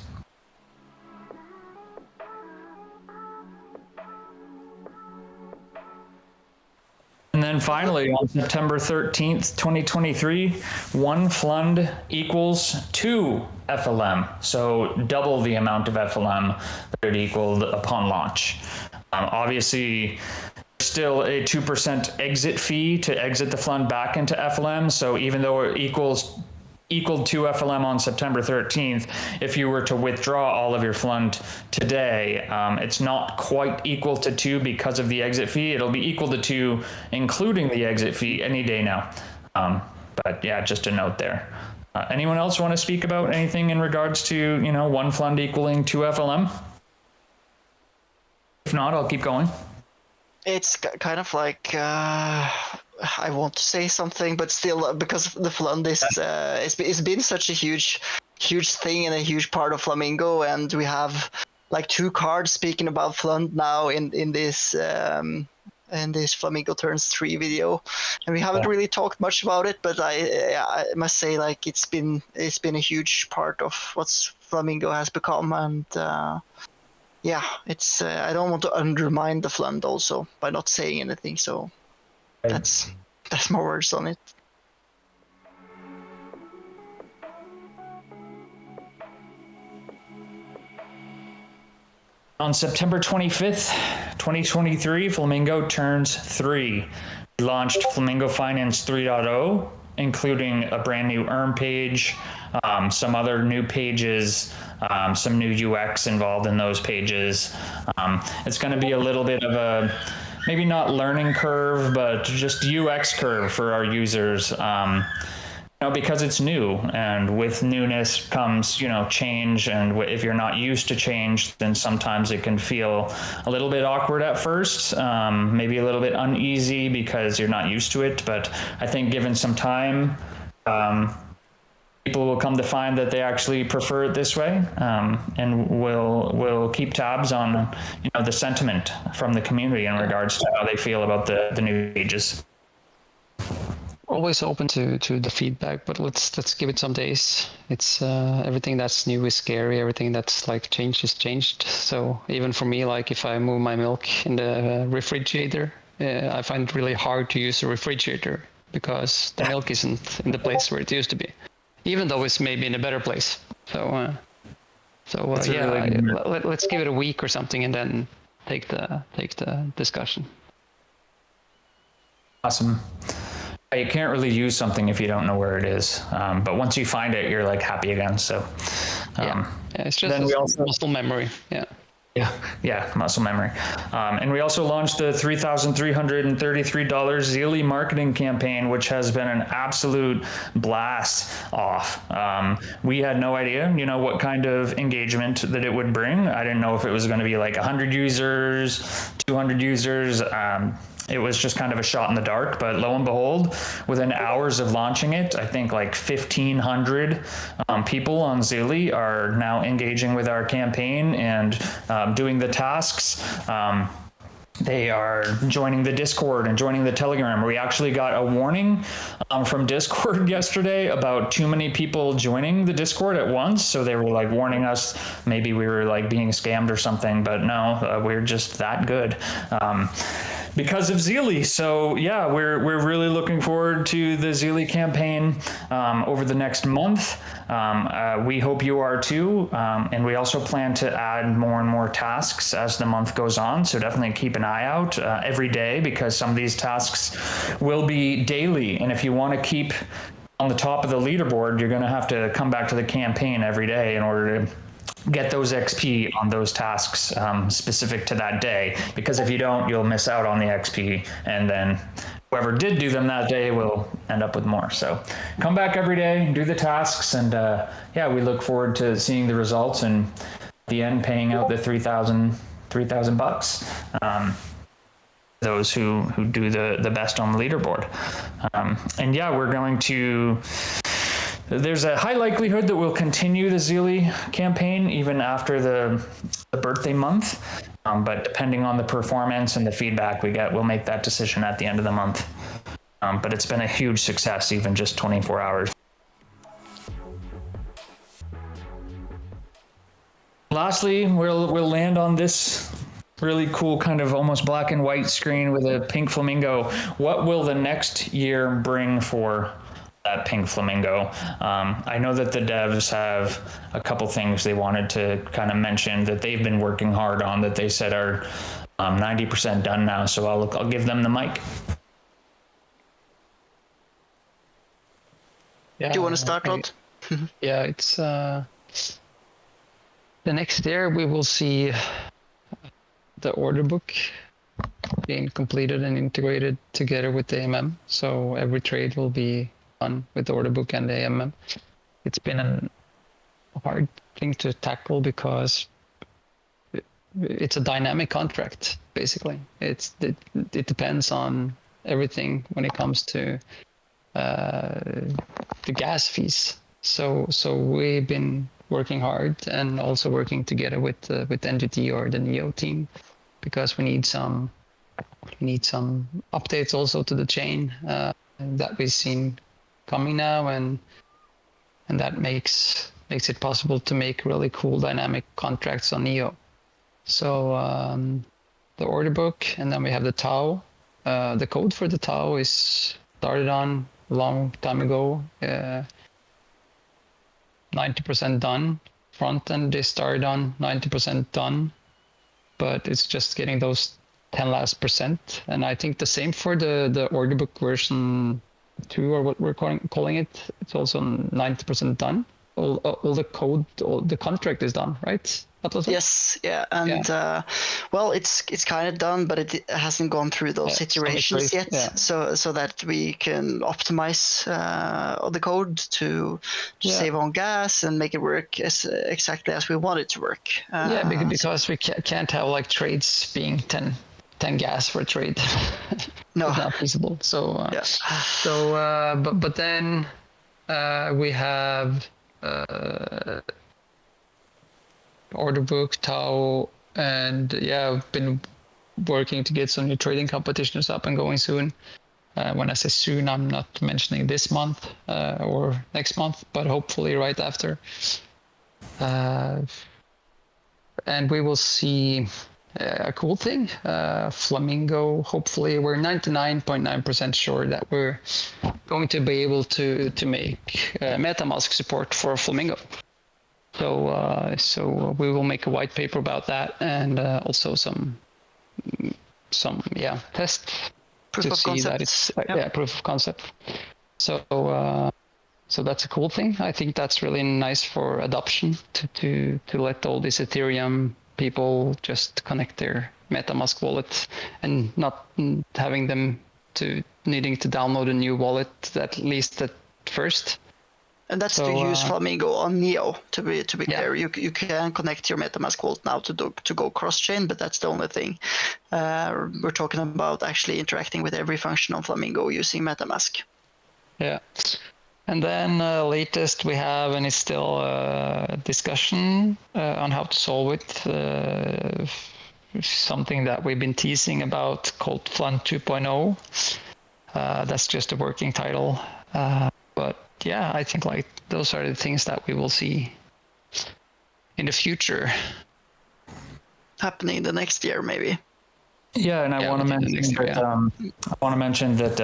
And then finally, on September 13th, 2023, 1 FLUND equals 2 FLM. So double the amount of FLM that it equaled upon launch. Obviously, still a 2% exit fee to exit the FLUND back into FLM. So even though it equaled 2 FLM on September 13th, if you were to withdraw all of your FLUND today, it's not quite equal to 2 because of the exit fee. It'll be equal to 2, including the exit fee, any day now. But yeah, just a note there. Anyone else want to speak about anything in regards to, 1 FLUND equaling 2 FLM? If not, I'll keep going. It's kind of like I want to say something, but still, because the FLUND is it's been such a huge thing and a huge part of Flamingo, and we have like 2 cards speaking about FLUND now in this Flamingo Turns 3 video, and we haven't really talked much about it, but I must say like it's been a huge part of what Flamingo has become, and yeah, it's I don't want to undermine the fund also by not saying anything. So that's my words on it. On September 25th, 2023, Flamingo turns 3. We launched Flamingo Finance 3.0, including a brand new earn page, some other new pages, some new UX involved in those pages. It's going to be a little bit of a, maybe not learning curve, but just UX curve for our users. Because it's new, and with newness comes, change. And if you're not used to change, then sometimes it can feel a little bit awkward at first, maybe a little bit uneasy because you're not used to it. But I think given some time, people will come to find that they actually prefer it this way, and will keep tabs on, the sentiment from the community in regards to how they feel about the new pages. Always open to the feedback, but let's give it some days. It's everything that's new is scary. Everything that's like changed is changed. So even for me, like if I move my milk in the refrigerator, I find it really hard to use a refrigerator because the milk isn't in the place where it used to be, even though it's maybe in a better place. So let's give it a week or something and then take the discussion. Awesome. You can't really use something if you don't know where it is, but once you find it, you're like happy again. So it's just muscle memory. Yeah, muscle memory. And we also launched the $3,333 Zealy marketing campaign, which has been an absolute blast off. We had no idea, what kind of engagement that it would bring. I didn't know if it was going to be like 100 users, 200 users. It was just kind of a shot in the dark, but lo and behold, within hours of launching it, I think like 1,500 people on Zealy are now engaging with our campaign and doing the tasks. They are joining the Discord and joining the Telegram. We actually got a warning from Discord yesterday about too many people joining the Discord at once. So they were like warning us maybe we were like being scammed or something, but no, we're just that good. Because of Zealy. So yeah, we're really looking forward to the Zealy campaign over the next month. We hope you are too. And we also plan to add more and more tasks as the month goes on. So definitely keep an eye out every day, because some of these tasks will be daily. And if you want to keep on the top of the leaderboard, you're going to have to come back to the campaign every day in order to get those XP on those tasks specific to that day, because if you don't, you'll miss out on the XP, and then whoever did do them that day will end up with more. So come back every day, do the tasks, and we look forward to seeing the results and at the end paying out the $3,000 those who do the best on the leaderboard. We're going to. There's a high likelihood that we'll continue the Zealy campaign even after the birthday month, but depending on the performance and the feedback we get, we'll make that decision at the end of the month. But it's been a huge success, even just 24 hours. Lastly, we'll land on this really cool kind of almost black and white screen with a pink flamingo. What will the next year bring for that pink flamingo? I know that the devs have a couple things they wanted to kind of mention that they've been working hard on that they said are 90% done now. So I'll give them the mic. Yeah, do you want to start, Rod? Yeah, it's the next year we will see the order book being completed and integrated together with the AMM. So every trade will be done with the order book and the AMM. It's been a hard thing to tackle because it's a dynamic contract, basically. It depends on everything when it comes to the gas fees. So we've been working hard and also working together with NGT or the NEO team, because we need some updates also to the chain that we've seen coming now, and that makes it possible to make really cool dynamic contracts on NEO. So the order book, and then we have the TAO. The code for the TAO is started on a long time ago. 90% done. Front end is started on 90% done, but it's just getting those 10 last percent. And I think the same for the order book version 2, or what we're calling it. It's also 90% done. All the code, all the contract is done, right? Atlas? Yes, yeah, and well, it's kind of done, but it hasn't gone through those iterations yet. Yeah. So that we can optimize the code to save on gas and make it work exactly as we want it to work. Because we can't have like trades being 10 gas for a trade. No, it's not feasible. So but then we have order book, TAO, and I've been working to get some new trading competitions up and going soon. When I say soon, I'm not mentioning this month or next month, but hopefully right after. And we will see a cool thing. Flamingo, hopefully we're 99.9% sure that we're going to be able to make MetaMask support for Flamingo. So we will make a white paper about that, and also some tests proof of see concept. that it's proof of concept. So that's a cool thing. I think that's really nice for adoption to let all these Ethereum people just connect their MetaMask wallet and not having them to needing to download a new wallet at least at first. And that's to use Flamingo on Neo. To be clear, you can connect your MetaMask wallet now to go cross chain, but that's the only thing. We're talking about actually interacting with every function on Flamingo using MetaMask. Yeah. And then latest we have, and it's still a discussion on how to solve it. Something that we've been teasing about called Flan 2.0. That's just a working title. But yeah, I think like those are the things that we will see in the future. Happening the next year, maybe. Yeah, and I want to mention that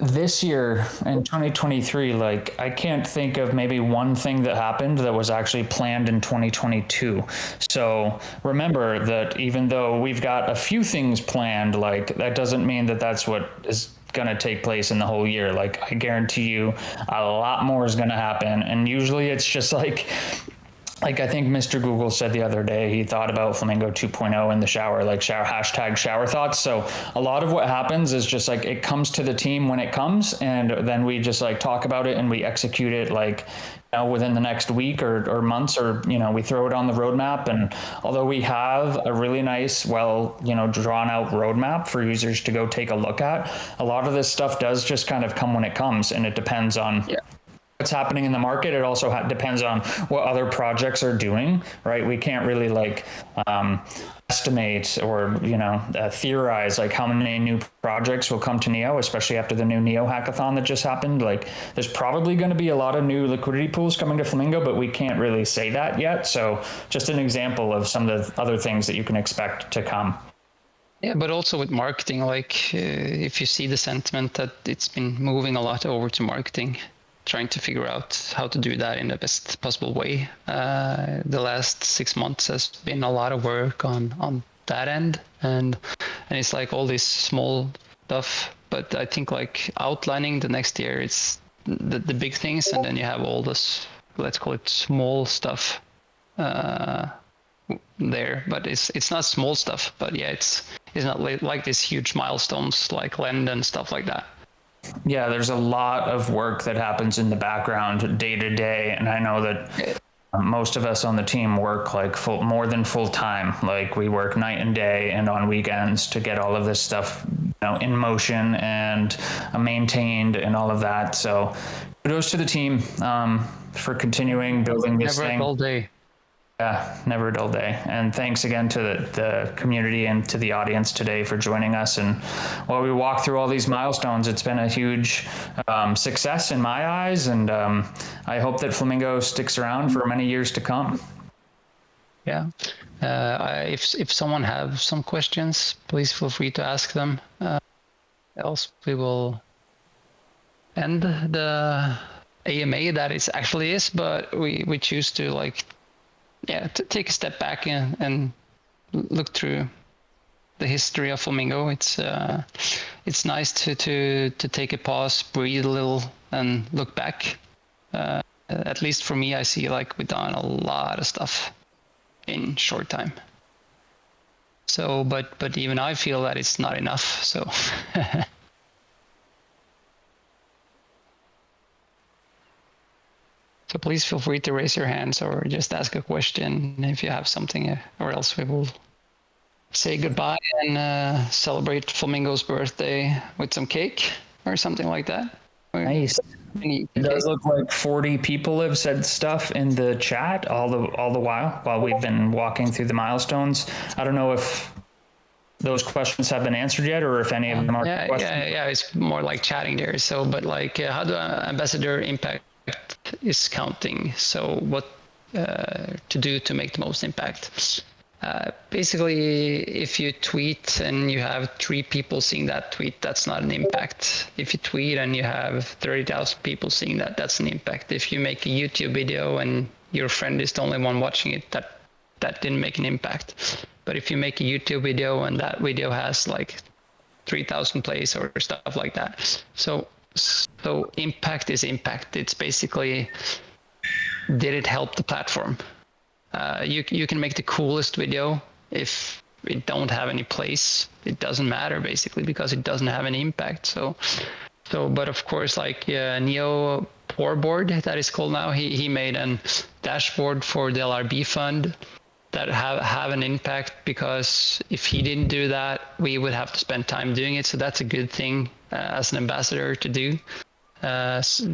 this year in 2023, like I can't think of maybe one thing that happened that was actually planned in 2022. So remember that even though we've got a few things planned, like that doesn't mean that that's what is going to take place in the whole year. Like I guarantee you a lot more is going to happen. And usually it's just like I think Mr. Google said the other day, he thought about Flamingo 2.0 in the shower, like hashtag shower thoughts. So a lot of what happens is just like, it comes to the team when it comes, and then we just like talk about it and we execute it like, within the next week or months, or, we throw it on the roadmap. And although we have a really nice, drawn out roadmap for users to go take a look at, a lot of this stuff does just kind of come when it comes, and it depends on what's happening in the market. It also depends on what other projects are doing, right? We can't really estimate or theorize like how many new projects will come to Neo, especially after the new Neo hackathon that just happened. Like there's probably going to be a lot of new liquidity pools coming to Flamingo, but we can't really say that yet. So just an example of some of the other things that you can expect to come. Yeah, but also with marketing, like if you see the sentiment that it's been moving a lot over to marketing, trying to figure out how to do that in the best possible way. The last 6 months has been a lot of work on that end, and it's like all this small stuff. But I think like outlining the next year, it's the big things, and then you have all this, let's call it small stuff there. But it's not small stuff. But yeah, it's not like these huge milestones like Lend and stuff like that. Yeah, there's a lot of work that happens in the background day to day. And I know that most of us on the team work like more than full time. Like we work night and day and on weekends to get all of this stuff in motion and maintained and all of that. So kudos to the team for continuing building this thing. Never a dull day. Yeah, never a dull day. And thanks again to the community and to the audience today for joining us. And while we walk through all these milestones, it's been a huge success in my eyes. And I hope that Flamingo sticks around for many years to come. Yeah. If someone have some questions, please feel free to ask them. Else we will end the AMA that it actually is, but we choose to to take a step back and look through the history of Flamingo. It's nice to take a pause, breathe a little, and look back. At least for me, I see like we've done a lot of stuff in short time. So, but even I feel that it's not enough. So. So please feel free to raise your hands or just ask a question if you have something, or else we will say goodbye and celebrate Flamingo's birthday with some cake or something like that. Nice. It does look like 40 people have said stuff in the chat all the while we've been walking through the milestones. I don't know if those questions have been answered yet, or if any of them are questions. Yeah. It's more like chatting there. So, but like, how do ambassador impact is counting? So, what to do to make the most impact? Basically, if you tweet and you have 3 people seeing that tweet, that's not an impact. If you tweet and you have 30,000 people seeing that, that's an impact. If you make a YouTube video and your friend is the only one watching it, that didn't make an impact. But if you make a YouTube video and that video has like 3,000 plays or stuff like that, so impact is impact. It's basically, did it help the platform? You can make the coolest video. If it don't have any plays, it doesn't matter basically, because it doesn't have any impact. So but of course, like Neo Poor Board, that is called now, he made a dashboard for the LRB fund that have an impact, because if he didn't do that, we would have to spend time doing it. So that's a good thing as an ambassador to do. Also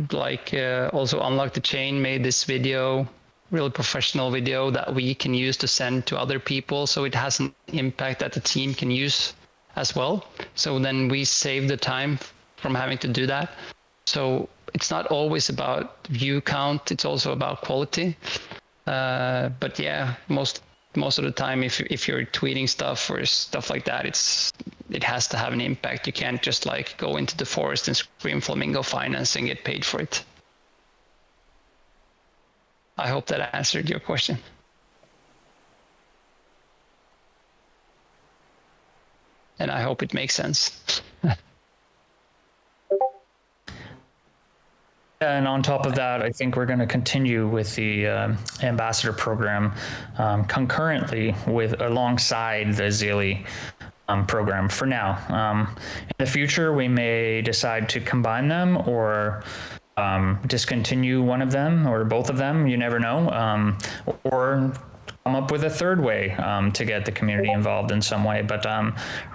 Unlock the Chain made this video, really professional video that we can use to send to other people, so it has an impact that the team can use as well. So then we save the time from having to do that. So it's not always about view count, it's also about quality. But yeah, most of the time, if you're tweeting stuff or stuff like that, it has to have an impact. You can't just like go into the forest and scream Flamingo Finance and get paid for it. I hope that answered your question. And I hope it makes sense. And on top of that, I think we're going to continue with the ambassador program concurrently alongside the Zealy program for now. In the future, we may decide to combine them or discontinue one of them or both of them. You never know. Or come up with a third way to get the community involved in some way. But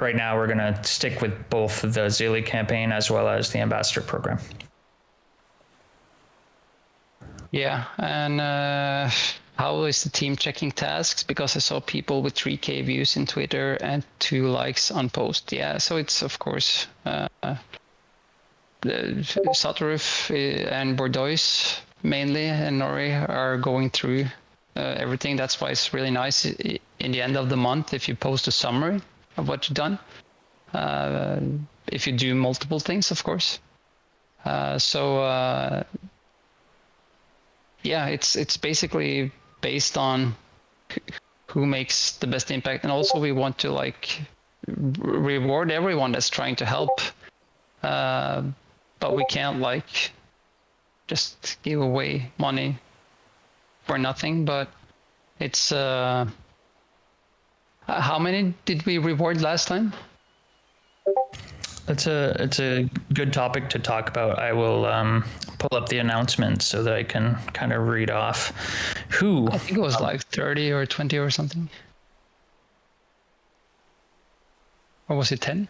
right now, we're going to stick with both the Zealy campaign as well as the ambassador program. Yeah, and how is the team checking tasks? Because I saw people with 3K views in Twitter and 2 likes on post. Yeah, so it's of course Satoruf and Bordeaux mainly and Nori are going through everything. That's why it's really nice in the end of the month if you post a summary of what you've done. If you do multiple things, of course. Yeah, it's basically based on who makes the best impact, and also we want to like reward everyone that's trying to help, but we can't like just give away money for nothing. But it's how many did we reward last time? It's a good topic to talk about. I will pull up the announcement so that I can kind of read off who. I think it was like 30 or 20 or something. Or was it 10?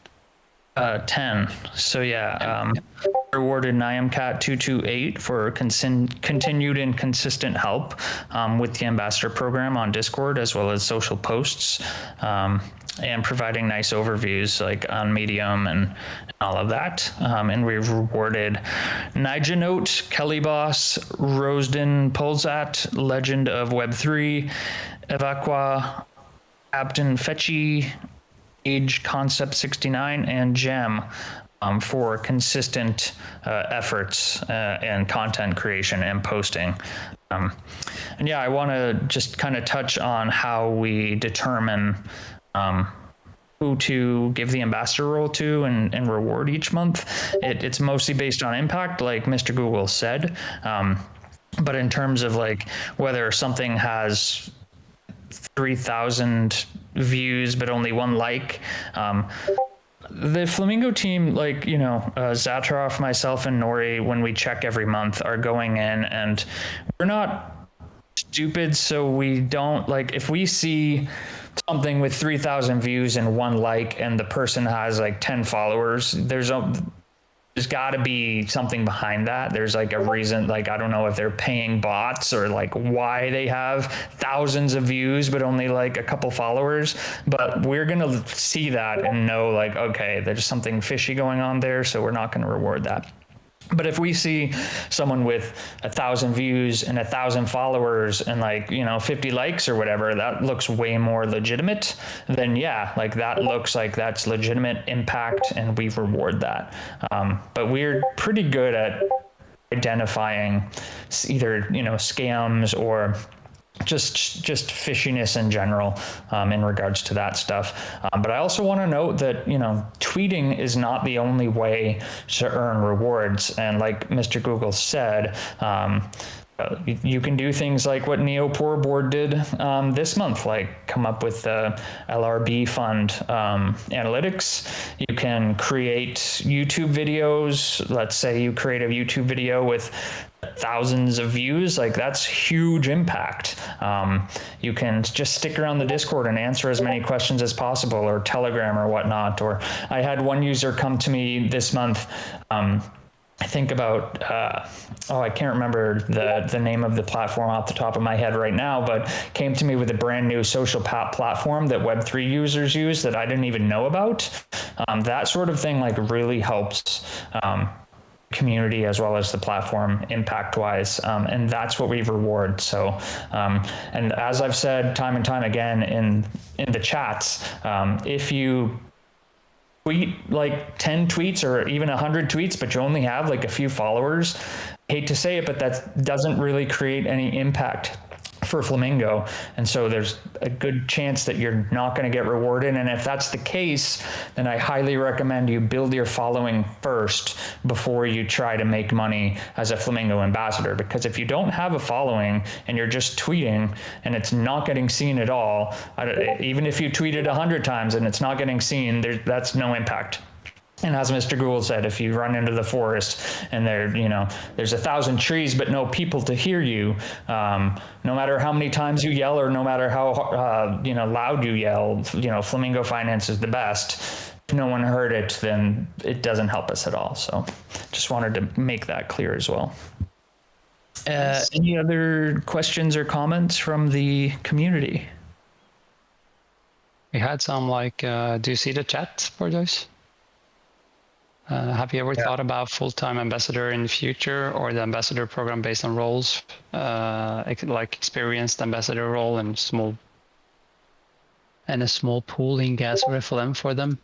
10. So yeah, rewarded NiamCat228 for continued and consistent help with the ambassador program on Discord as well as social posts. And providing nice overviews like on Medium and all of that. And we've rewarded Nigenote, Kelly Boss, Rosedin Polzat, Legend of Web3, Evaqua, Captain Fetchy, Age Concept 69, and Gem for consistent efforts and content creation and posting. And yeah, I want to just kind of touch on how we determine who to give the ambassador role to and reward each month. It's mostly based on impact, like Mr. Google said. But in terms of like whether something has 3,000 views but only one like, the Flamingo team, like, you know, Zatarov, myself, and Nori, when we check every month, are going in, and we're not stupid, so we don't, like, if we see something with 3,000 views and one like, and the person has like 10 followers, there's got to be something behind that. There's like a reason, like, I don't know if they're paying bots or like why they have thousands of views but only like a couple followers, but we're going to see that and know like, okay, there's something fishy going on there, so we're not going to reward that. But if we see someone with 1,000 views and 1,000 followers and like, you know, 50 likes or whatever, that looks way more legitimate, then yeah, like that looks like that's legitimate impact and we reward that. But we're pretty good at identifying either, you know, scams or just fishiness in general in regards to that stuff. But I also want to note that, you know, tweeting is not the only way to earn rewards. And like Mr. Google said, you can do things like what Neo Poor Board did this month, like come up with the LRB fund analytics. You can create YouTube videos. Let's say you create a YouTube video with thousands of views, like that's huge impact. You can just stick around the Discord and answer as many questions as possible, or Telegram or whatnot. Or I had one user come to me this month, I think about, I can't remember the name of the platform off the top of my head right now, but came to me with a brand new social platform that Web3 users use that I didn't even know about. That sort of thing like really helps community as well as the platform impact wise, and that's what we reward. So and as I've said time and time again in the chats, if you tweet like 10 tweets or even 100 tweets but you only have like a few followers, I hate to say it, but that doesn't really create any impact for Flamingo, and so there's a good chance that you're not going to get rewarded. And if that's the case, then I highly recommend you build your following first before you try to make money as a Flamingo ambassador, because if you don't have a following and you're just tweeting and it's not getting seen at all, even if you tweeted 100 times and it's not getting seen, that's no impact. And as Mr. Google said, if you run into the forest and there's 1,000 trees but no people to hear you, no matter how many times you yell or no matter how loud you yell, Flamingo Finance is the best. If no one heard it, then it doesn't help us at all. So just wanted to make that clear as well. Any other questions or comments from the community? We had some do you see the chat for those? Have you ever thought about full-time ambassador in the future, or the ambassador program based on roles, like experienced ambassador role and a small pooling gas FLM for them?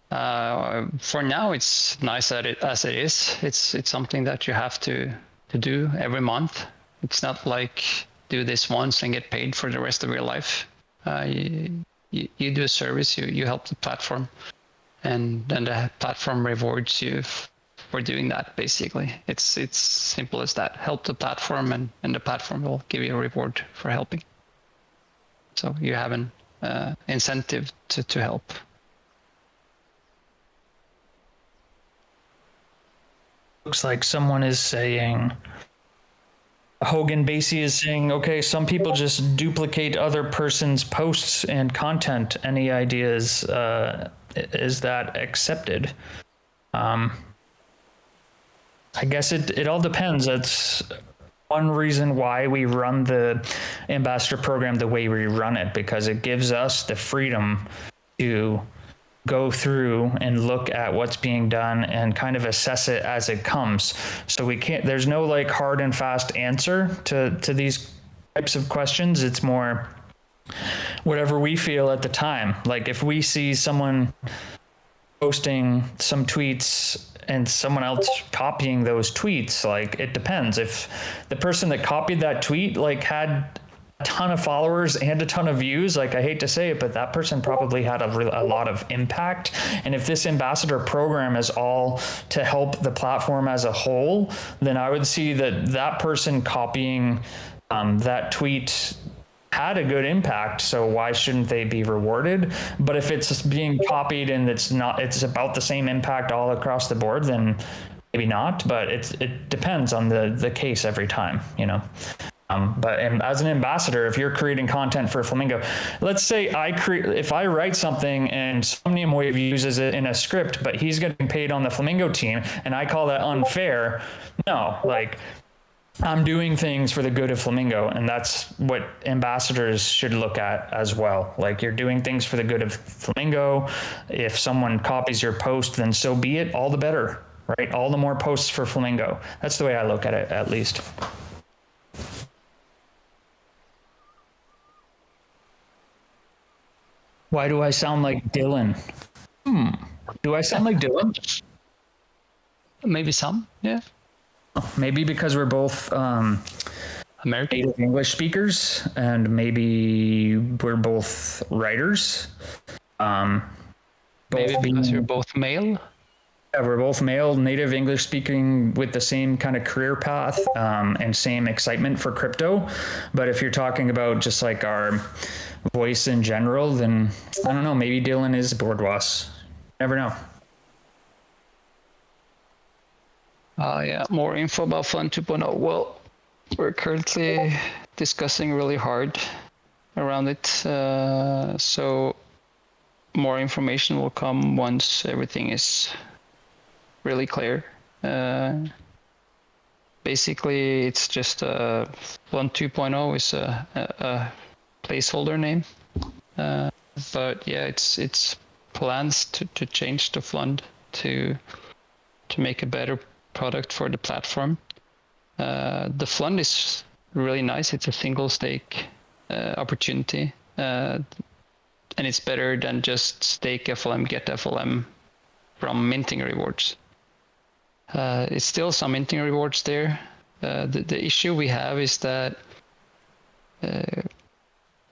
For now, it's nice as it is. It's something that you have to do every month. It's not like do this once and get paid for the rest of your life. You do a service, you help the platform. And then the platform rewards you for doing that, basically. It's simple as that. Help the platform, and the platform will give you a reward for helping. So you have an incentive to help. Looks like someone is saying, Hogan Basie is saying, okay, some people just duplicate other person's posts and content. Any ideas? Is that accepted? I guess it all depends. That's one reason why we run the ambassador program the way we run it, because it gives us the freedom to go through and look at what's being done and kind of assess it as it comes. So there's no like hard and fast answer to these types of questions. It's more, whatever we feel at the time. Like if we see someone posting some tweets and someone else copying those tweets, like it depends. If the person that copied that tweet like had a ton of followers and a ton of views, like I hate to say it, but that person probably had a lot of impact. And if this ambassador program is all to help the platform as a whole, then I would see that person copying that tweet had a good impact, so why shouldn't they be rewarded? But if it's being copied and it's about the same impact all across the board, then maybe not. But it depends on the case every time, you know. But as an ambassador, if you're creating content for Flamingo, let's say if I write something and Somnium Wave uses it in a script, but he's getting paid on the Flamingo team, and I call that unfair. No, like, I'm doing things for the good of Flamingo, and that's what ambassadors should look at as well. Like, you're doing things for the good of Flamingo. If someone copies your post, then so be it, all the better, right? All the more posts for Flamingo. That's the way I look at it, at least. Why do I sound like Dylan? Do I sound like Dylan? Maybe some, yeah. Maybe because we're both American native English speakers, and maybe we're both writers. Maybe because you're both male. Yeah, we're both male, native English speaking, with the same kind of career path and same excitement for crypto. But if you're talking about just like our voice in general, then I don't know, maybe Dylan is bourgeois. Never know. Yeah, more info about Fund 2.0. Well, we're currently discussing really hard around it. So more information will come once everything is really clear. Basically, it's just Fund 2.0 is a placeholder name. But yeah, it's plans to change the fund to make a better product for the platform. The fund is really nice. It's a single stake opportunity, and it's better than just stake FLM, get FLM from minting rewards. It's still some minting rewards there. The issue we have is that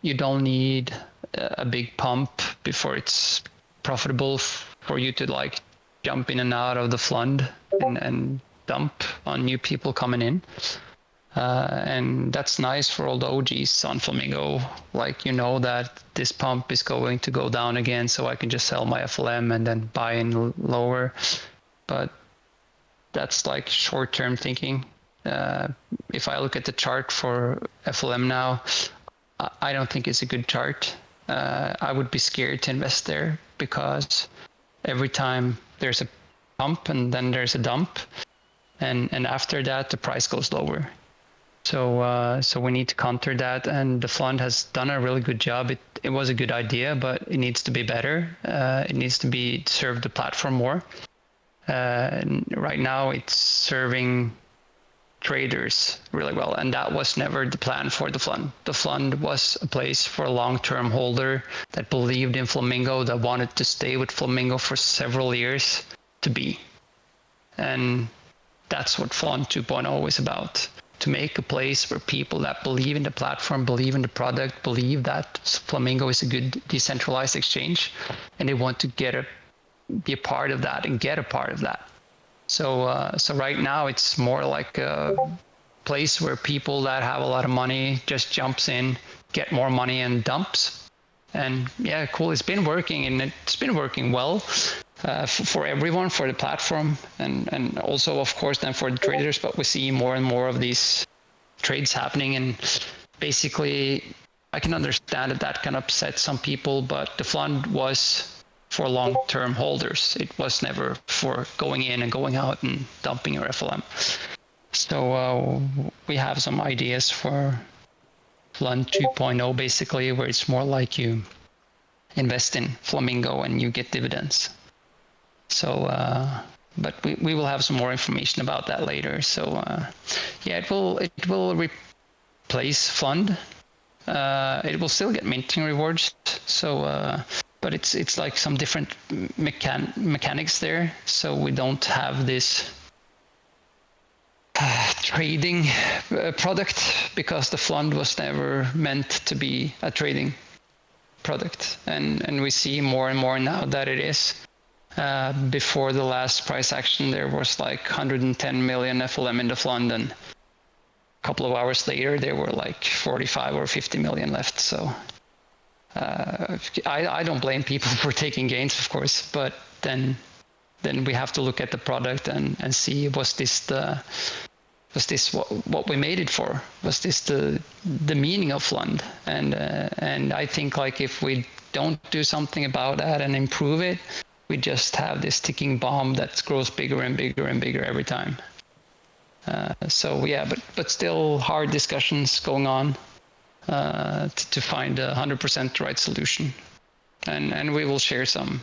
you don't need a big pump before it's profitable for you to like jump in and out of the fund and dump on new people coming in. And that's nice for all the OGs on Flamingo. Like, you know that this pump is going to go down again, so I can just sell my FLM and then buy in lower. But that's like short-term thinking. If I look at the chart for FLM now, I don't think it's a good chart. I would be scared to invest there because every time there's a pump and then there's a dump, and after that the price goes lower. So we need to counter that, and the fund has done a really good job. It was a good idea, but it needs to be better. It needs to be serve the platform more. Right now it's serving traders really well, and that was never the plan for the fund. The fund was a place for a long-term holder that believed in Flamingo, that wanted to stay with Flamingo for several years to be. And that's what Fund 2.0 is about, to make a place where people that believe in the platform, believe in the product, believe that Flamingo is a good decentralized exchange, and they want to be a part of that and get a part of that. So right now it's more like a place where people that have a lot of money just jumps in, get more money and dumps. And yeah, cool. It's been working, and it's been working well for everyone, for the platform, and also of course then for the traders. But we see more and more of these trades happening, and basically I can understand that can upset some people, but the fund was for long-term holders. It was never for going in and going out and dumping your FLM. So we have some ideas for Fund 2.0, basically, where it's more like you invest in Flamingo and you get dividends. So, but we will have some more information about that later. So yeah, it will replace Fund. It will still get minting rewards. So, but it's like some different mechanics there. So we don't have this trading product because the fund was never meant to be a trading product, and we see more and more now that it is. Before the last price action, there was like 110 million FLM in the fund, and a couple of hours later there were like 45 or 50 million left. So I don't blame people for taking gains, of course, but then we have to look at the product and see, was this what we made it for? Was this the meaning of fund? And I think like if we don't do something about that and improve it, we just have this ticking bomb that grows bigger and bigger and bigger every time. So yeah, but still hard discussions going on to find a 100% right solution, and we will share some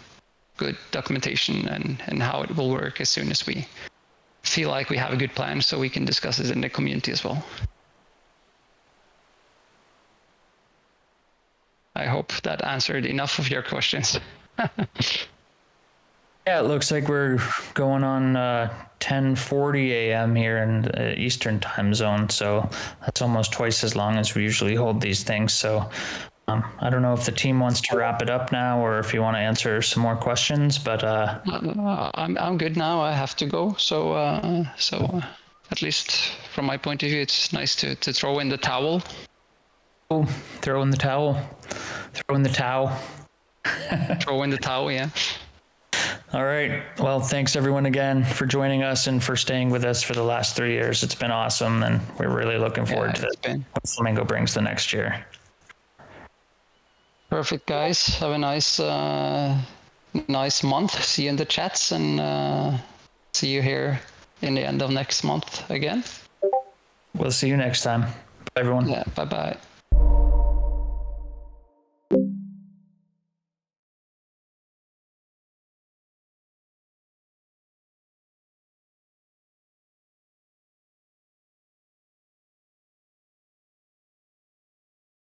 good documentation and how it will work as soon as we feel like we have a good plan, so we can discuss it in the community as well. I hope that answered enough of your questions. Yeah, it looks like we're going on 10:40 a.m. here in Eastern time zone, so that's almost twice as long as we usually hold these things. So I don't know if the team wants to wrap it up now or if you want to answer some more questions, but I'm good now. I have to go. So at least from my point of view, it's nice to throw in the towel. Oh, throw in the towel. Throw in the towel. Throw in the towel, yeah. All right. Well, thanks everyone again for joining us and for staying with us for the last 3 years. It's been awesome, and we're really looking forward to what Flamingo brings the next year. Perfect, guys. Have a nice month. See you in the chats, and see you here in the end of next month again. We'll see you next time. Bye, everyone. Yeah, bye-bye.